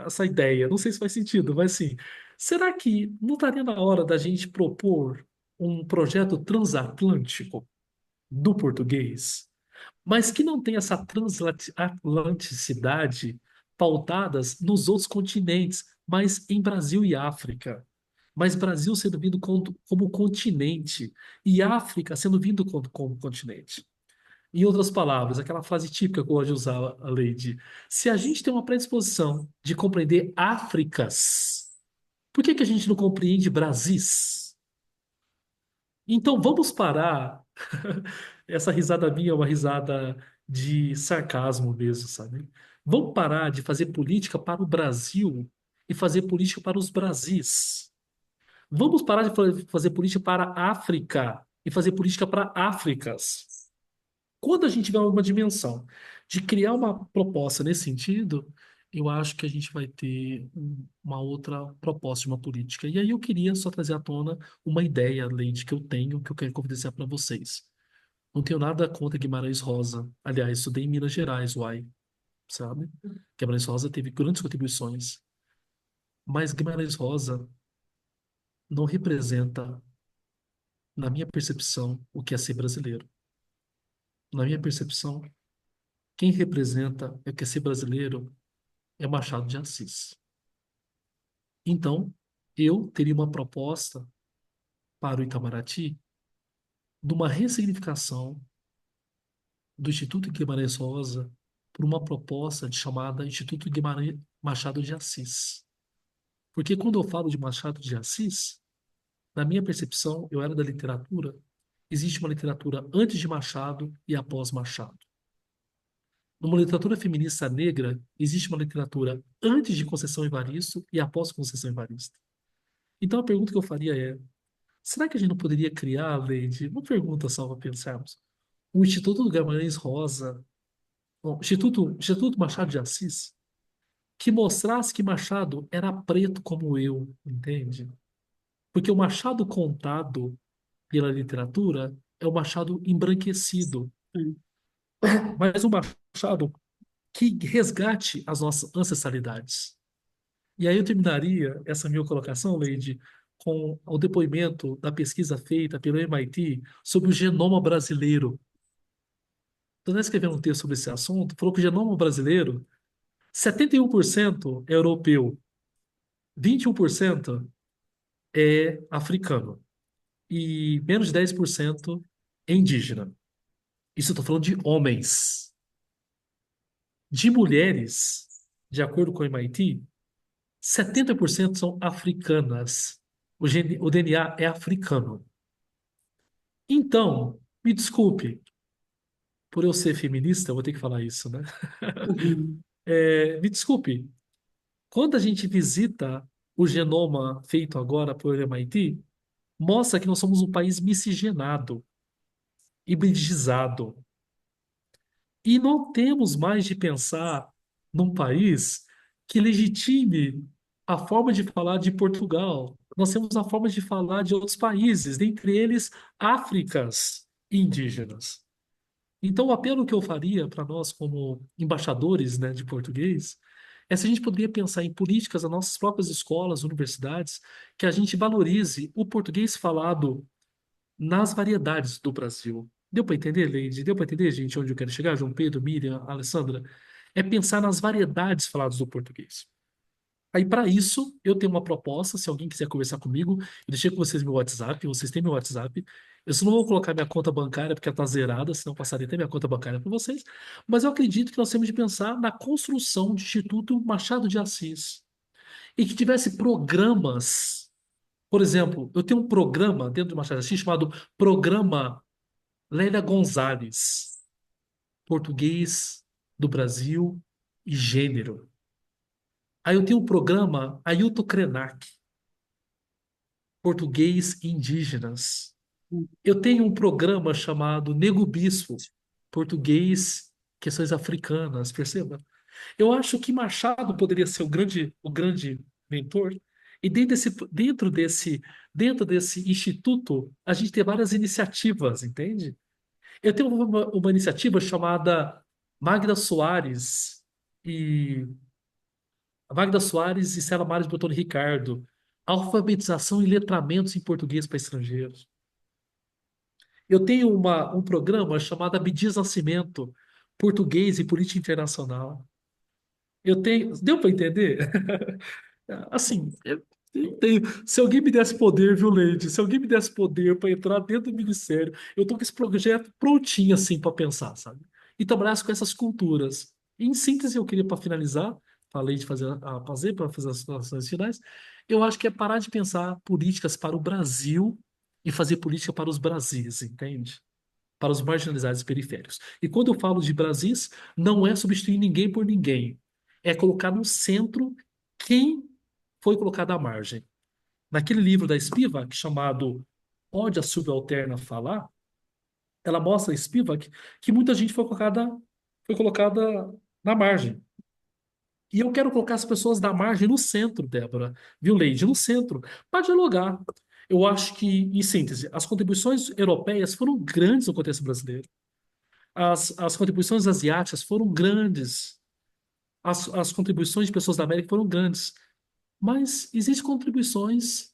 essa ideia. Não sei se faz sentido, mas assim, será que não estaria na hora da gente propor um projeto transatlântico do português, mas que não tem essa transatlanticidade pautadas nos outros continentes, mas em Brasil e África? Mas Brasil sendo vindo como continente e África sendo vindo como continente. Em outras palavras, aquela frase típica que eu gosto de usar, a Lady, se a gente tem uma predisposição de compreender Áfricas, por que que a gente não compreende Brasis? Então vamos parar. Essa risada minha é uma risada de sarcasmo mesmo, sabe? Vamos parar de fazer política para o Brasil e fazer política para os Brasis. Vamos parar de fazer política para a África e fazer política para Áfricas. Quando a gente tiver uma dimensão de criar uma proposta nesse sentido, eu acho que a gente vai ter uma outra proposta de uma política. E aí eu queria só trazer à tona uma ideia, Leide, que eu tenho, que eu quero confidenciar para vocês. Não tenho nada contra Guimarães Rosa. Aliás, estudei em Minas Gerais, uai, sabe? Guimarães Rosa teve grandes contribuições. Mas Guimarães Rosa não representa, na minha percepção, o que é ser brasileiro. Na minha percepção, quem representa o que é ser brasileiro é Machado de Assis. Então, eu teria uma proposta para o Itamaraty de uma ressignificação do Instituto Guimarães Rosa por uma proposta chamada Instituto Guimarães Machado de Assis. Porque quando eu falo de Machado de Assis, na minha percepção, eu era da literatura, existe uma literatura antes de Machado e após Machado. Numa literatura feminista negra, existe uma literatura antes de Conceição Evaristo e após Conceição Evaristo. Então a pergunta que eu faria é: será que a gente não poderia criar, Leide, uma pergunta só para pensarmos, o Instituto do Guimarães Rosa, bom, Instituto Machado de Assis, que mostrasse que Machado era preto como eu, entende? Porque o Machado contado pela literatura é o Machado embranquecido, Sim. mas o Machado que resgate as nossas ancestralidades. E aí eu terminaria essa minha colocação, Leide, com o depoimento da pesquisa feita pelo MIT sobre o genoma brasileiro. Então, nós escrevendo um texto sobre esse assunto, falou que o genoma brasileiro, 71% é europeu, 21% é africano e menos de 10% é indígena. Isso eu estou falando de homens. De mulheres, de acordo com o MIT, 70% são africanas. O DNA é africano. Então, me desculpe, por eu ser feminista, eu vou ter que falar isso, né? Uhum. Me desculpe, quando a gente visita o genoma feito agora pelo MIT, mostra que nós somos um país miscigenado, hibridizado. E não temos mais de pensar num país que legitime a forma de falar de Portugal. Nós temos a forma de falar de outros países, dentre eles Áfricas indígenas. Então, o apelo que eu faria para nós, como embaixadores, né, de português, é se a gente poderia pensar em políticas das nossas próprias escolas, universidades, que a gente valorize o português falado nas variedades do Brasil. Deu para entender, Leide? Deu para entender, gente, onde eu quero chegar? João Pedro, Miriam, Alessandra? É pensar nas variedades faladas do português. Aí, para isso, eu tenho uma proposta. Se alguém quiser conversar comigo, eu deixei com vocês meu WhatsApp, vocês têm meu WhatsApp. Eu só não vou colocar minha conta bancária porque ela está zerada, senão eu passaria até minha conta bancária para vocês. Mas eu acredito que nós temos de pensar na construção de Instituto Machado de Assis e que tivesse programas. Por exemplo, eu tenho um programa dentro do Machado de Assis chamado Programa Lélia Gonzalez, português do Brasil e gênero. Aí eu tenho o programa Ailton Krenak, português e indígenas. Eu tenho um programa chamado Nego Bispo, português, questões africanas, perceba? Eu acho que Machado poderia ser o grande mentor. E dentro desse instituto, a gente tem várias iniciativas, entende? Eu tenho uma iniciativa chamada Magda Soares e Magda Soares e Stella Maris Bottoni Ricardo. Alfabetização e letramentos em português para estrangeiros. Eu tenho um programa chamado Abdias Nascimento, Português e Política Internacional. Eu tenho. Deu para entender? Assim, eu tenho. Se alguém me desse poder, viu, Leide? Se alguém me desse poder para entrar dentro do ministério, eu tô com esse projeto prontinho, assim, para pensar, sabe? E trabalhar com essas culturas. Em síntese, eu queria, para finalizar, falei de fazer para fazer as relações finais, eu acho que é parar de pensar políticas para o Brasil e fazer política para os Brasis, entende? Para os marginalizados e periféricos. E quando eu falo de Brasis, não é substituir ninguém por ninguém. É colocar no centro quem foi colocado à margem. Naquele livro da Spivak, chamado Pode a Subalterna Falar, ela mostra a Spivak que muita gente foi colocada na margem. E eu quero colocar as pessoas da margem no centro, Débora, viu, Leide? No centro, para dialogar. Eu acho que, em síntese, as contribuições europeias foram grandes no contexto brasileiro. As contribuições asiáticas foram grandes. As contribuições de pessoas da América foram grandes. Mas existem contribuições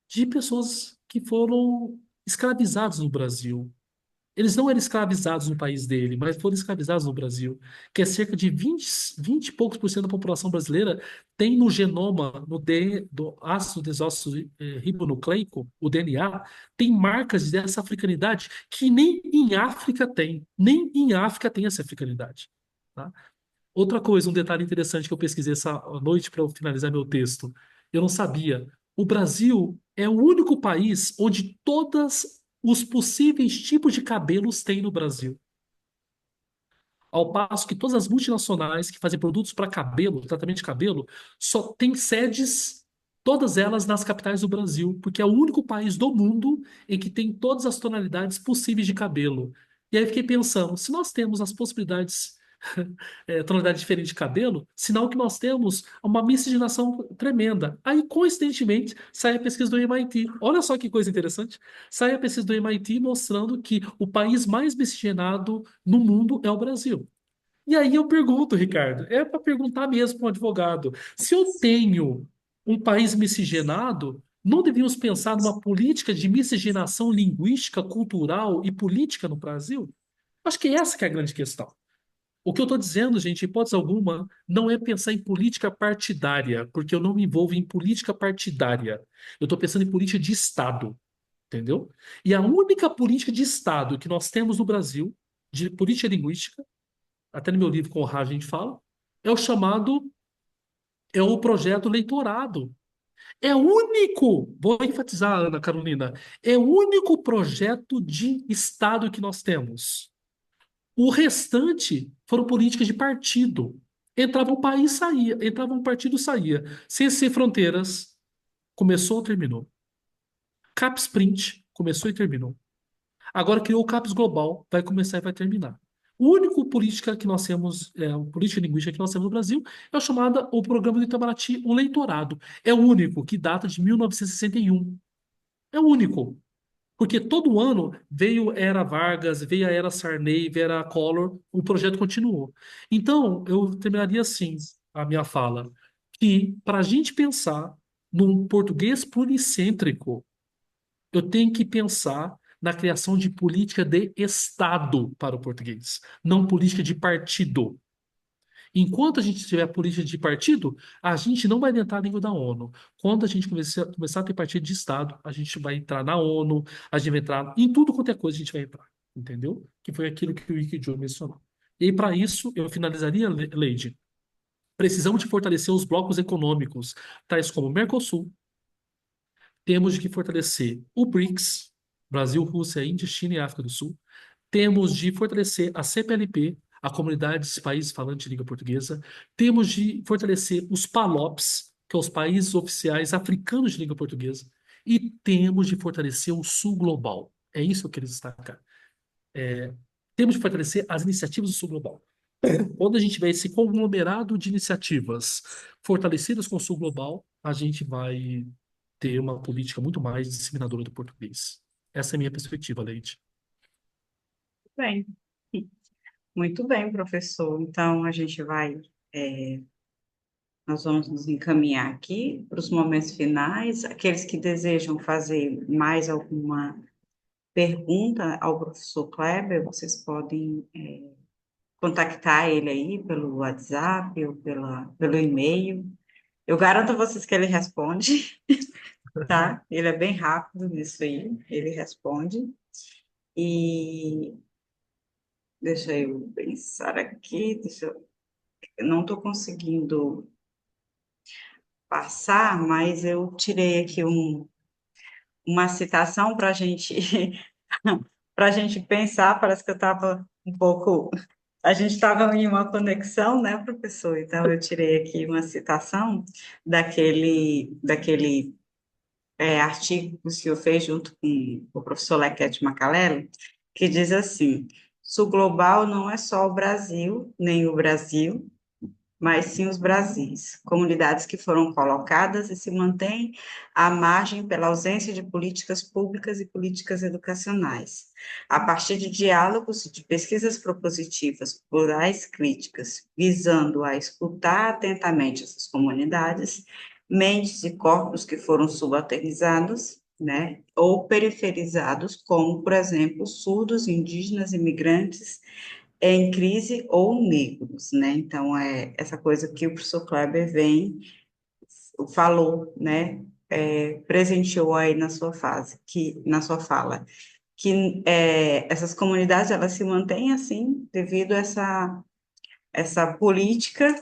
de pessoas que foram escravizadas no Brasil. Eles não eram escravizados no país dele, mas foram escravizados no Brasil, que é cerca de 20 e poucos por cento da população brasileira tem no genoma, no D, do ácido ribonucleico, o DNA, tem marcas dessa africanidade que nem em África tem, nem em África tem essa africanidade. Tá? Outra coisa, um detalhe interessante que eu pesquisei essa noite para eu finalizar meu texto, eu não sabia. O Brasil é o único país onde todos os possíveis tipos de cabelos tem no Brasil. Ao passo que todas as multinacionais que fazem produtos para cabelo, tratamento de cabelo, só têm sedes, todas elas nas capitais do Brasil, porque é o único país do mundo em que tem todas as tonalidades possíveis de cabelo. E aí eu fiquei pensando, se nós temos as possibilidades, tonalidade diferente de cabelo, sinal que nós temos uma miscigenação tremenda. Aí, coincidentemente, sai a pesquisa do MIT. Olha só que coisa interessante. Sai a pesquisa do MIT mostrando que o país mais miscigenado no mundo é o Brasil. E aí eu pergunto, Ricardo, é para perguntar mesmo para um advogado, se eu tenho um país miscigenado, não devíamos pensar numa política de miscigenação linguística, cultural e política no Brasil? Acho que essa que é a grande questão. O que eu estou dizendo, gente, em hipótese alguma, não é pensar em política partidária, porque eu não me envolvo em política partidária. Eu estou pensando em política de Estado, entendeu? E a única política de Estado que nós temos no Brasil, de política linguística, até no meu livro com o Rá a gente fala, é o chamado, é o projeto leitorado. É o único, vou enfatizar, Ana Carolina, é o único projeto de Estado que nós temos. O restante foram políticas de partido. Entrava um país, saía. Entrava um partido, saía. CC Fronteiras começou ou terminou. CAPES Sprint começou e terminou. Agora criou o CAPES Global, vai começar e vai terminar. O único política que nós temos, política linguística que nós temos no Brasil é o chamado o Programa do Itamaraty, o Leitorado. É o único que data de 1961. É o único. Porque todo ano veio a Era Vargas, veio a Era Sarney, veio a Era Collor, o projeto continuou. Então, eu terminaria assim a minha fala, que para a gente pensar num português pluricêntrico, eu tenho que pensar na criação de política de Estado para o português, não política de partido. Enquanto a gente tiver política de partido, a gente não vai entrar dentro da ONU. Quando a gente começar a ter partido de Estado, a gente vai entrar na ONU, a gente vai entrar em tudo quanto é coisa, a gente vai entrar. Entendeu? Que foi aquilo que o Wiki Joe mencionou. E para isso, eu finalizaria, Leide. Precisamos de fortalecer os blocos econômicos, tais como o Mercosul. Temos de que fortalecer o BRICS, Brasil, Rússia, Índia, China e África do Sul. Temos de fortalecer a CPLP, a Comunidade de Países Falantes de Língua Portuguesa. Temos de fortalecer os PALOPs, que são os países oficiais africanos de língua portuguesa. E temos de fortalecer o Sul Global. É isso que eu queria destacar. Temos de fortalecer as iniciativas do Sul Global. Quando a gente tiver esse conglomerado de iniciativas fortalecidas com o Sul Global, a gente vai ter uma política muito mais disseminadora do português. Essa é a minha perspectiva, Leite. Bem, muito bem, professor. Então, a gente vai Nós vamos nos encaminhar aqui para os momentos finais. Aqueles que desejam fazer mais alguma pergunta ao professor Kleber, vocês podem contactar ele aí pelo WhatsApp ou pelo e-mail. Eu garanto a vocês que ele responde, tá? Ele é bem rápido nisso aí, ele responde. E deixa eu pensar aqui, eu não estou conseguindo passar, mas eu tirei aqui uma citação para a gente para a gente pensar. Parece que eu estava um pouco. A gente estava em uma conexão, né, professor? Então, eu tirei aqui uma citação daquele artigo que o senhor fez junto com o professor Lequete Macalelli, que diz assim: Sul global não é só o Brasil, nem o Brasil, mas sim os Brasis, comunidades que foram colocadas e se mantêm à margem pela ausência de políticas públicas e políticas educacionais. A partir de diálogos e de pesquisas propositivas, plurais, críticas, visando a escutar atentamente essas comunidades, mentes e corpos que foram subalternizados, né, ou periferizados, como, por exemplo, surdos, indígenas, imigrantes, em crise ou negros, né? Então, é essa coisa que o professor Kleber falou, né? Presenteou aí na sua na sua fala, que essas comunidades, elas se mantêm assim, devido a essa política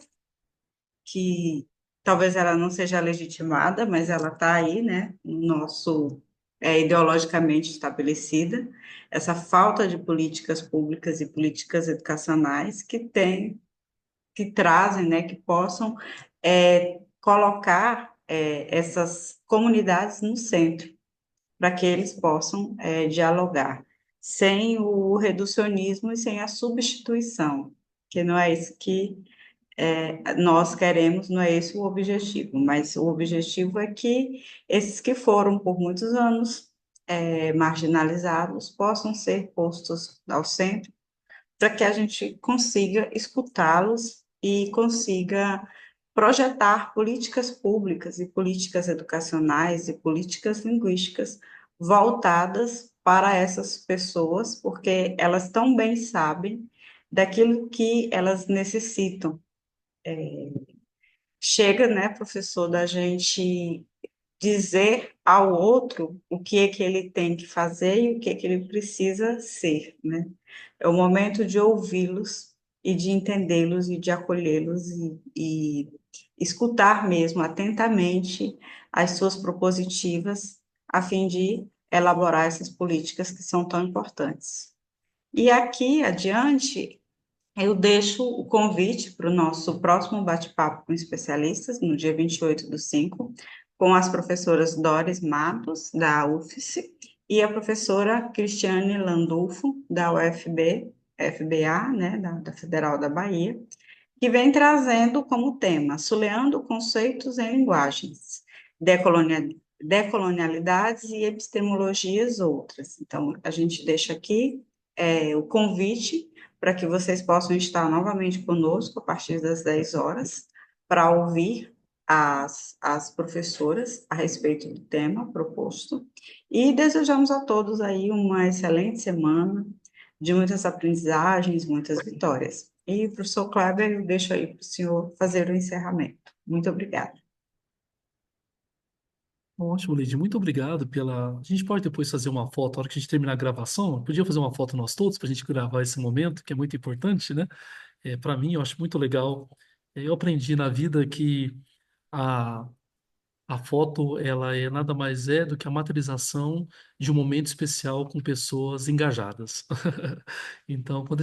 que talvez ela não seja legitimada, mas ela está aí, né, no nosso, ideologicamente estabelecida, essa falta de políticas públicas e políticas educacionais que trazem, né, que possam colocar essas comunidades no centro, para que eles possam dialogar, sem o reducionismo e sem a substituição, que não é isso que nós queremos, não é esse o objetivo, mas o objetivo é que esses que foram por muitos anos marginalizados possam ser postos ao centro para que a gente consiga escutá-los e consiga projetar políticas públicas e políticas educacionais e políticas linguísticas voltadas para essas pessoas, porque elas tão bem sabem daquilo que elas necessitam. Chega, né, professor, da gente dizer ao outro o que é que ele tem que fazer e o que é que ele precisa ser, né? É o momento de ouvi-los e de entendê-los e de acolhê-los e escutar mesmo atentamente as suas propositivas, a fim de elaborar essas políticas que são tão importantes. E aqui adiante, eu deixo o convite para o nosso próximo bate-papo com especialistas, no dia 28/5, com as professoras Doris Matos, da UFSC, e a professora Cristiane Landulfo, da UFB, FBA, né, da Federal da Bahia, que vem trazendo como tema Suleando conceitos em linguagens, decolonialidades e epistemologias outras. Então, a gente deixa aqui o convite para que vocês possam estar novamente conosco a partir das 10 horas, para ouvir as professoras a respeito do tema proposto. E desejamos a todos aí uma excelente semana, de muitas aprendizagens, muitas vitórias. E, professor Kleber, eu deixo aí para o senhor fazer o encerramento. Muito obrigada. Ótimo, Leide. Muito obrigado pela. A gente pode depois fazer uma foto, na hora que a gente terminar a gravação, podia fazer uma foto nós todos para a gente gravar esse momento, que é muito importante, né? Para mim, eu acho muito legal. Eu aprendi na vida que a, a foto, ela é nada mais do que a materialização de um momento especial com pessoas engajadas. Então, quando a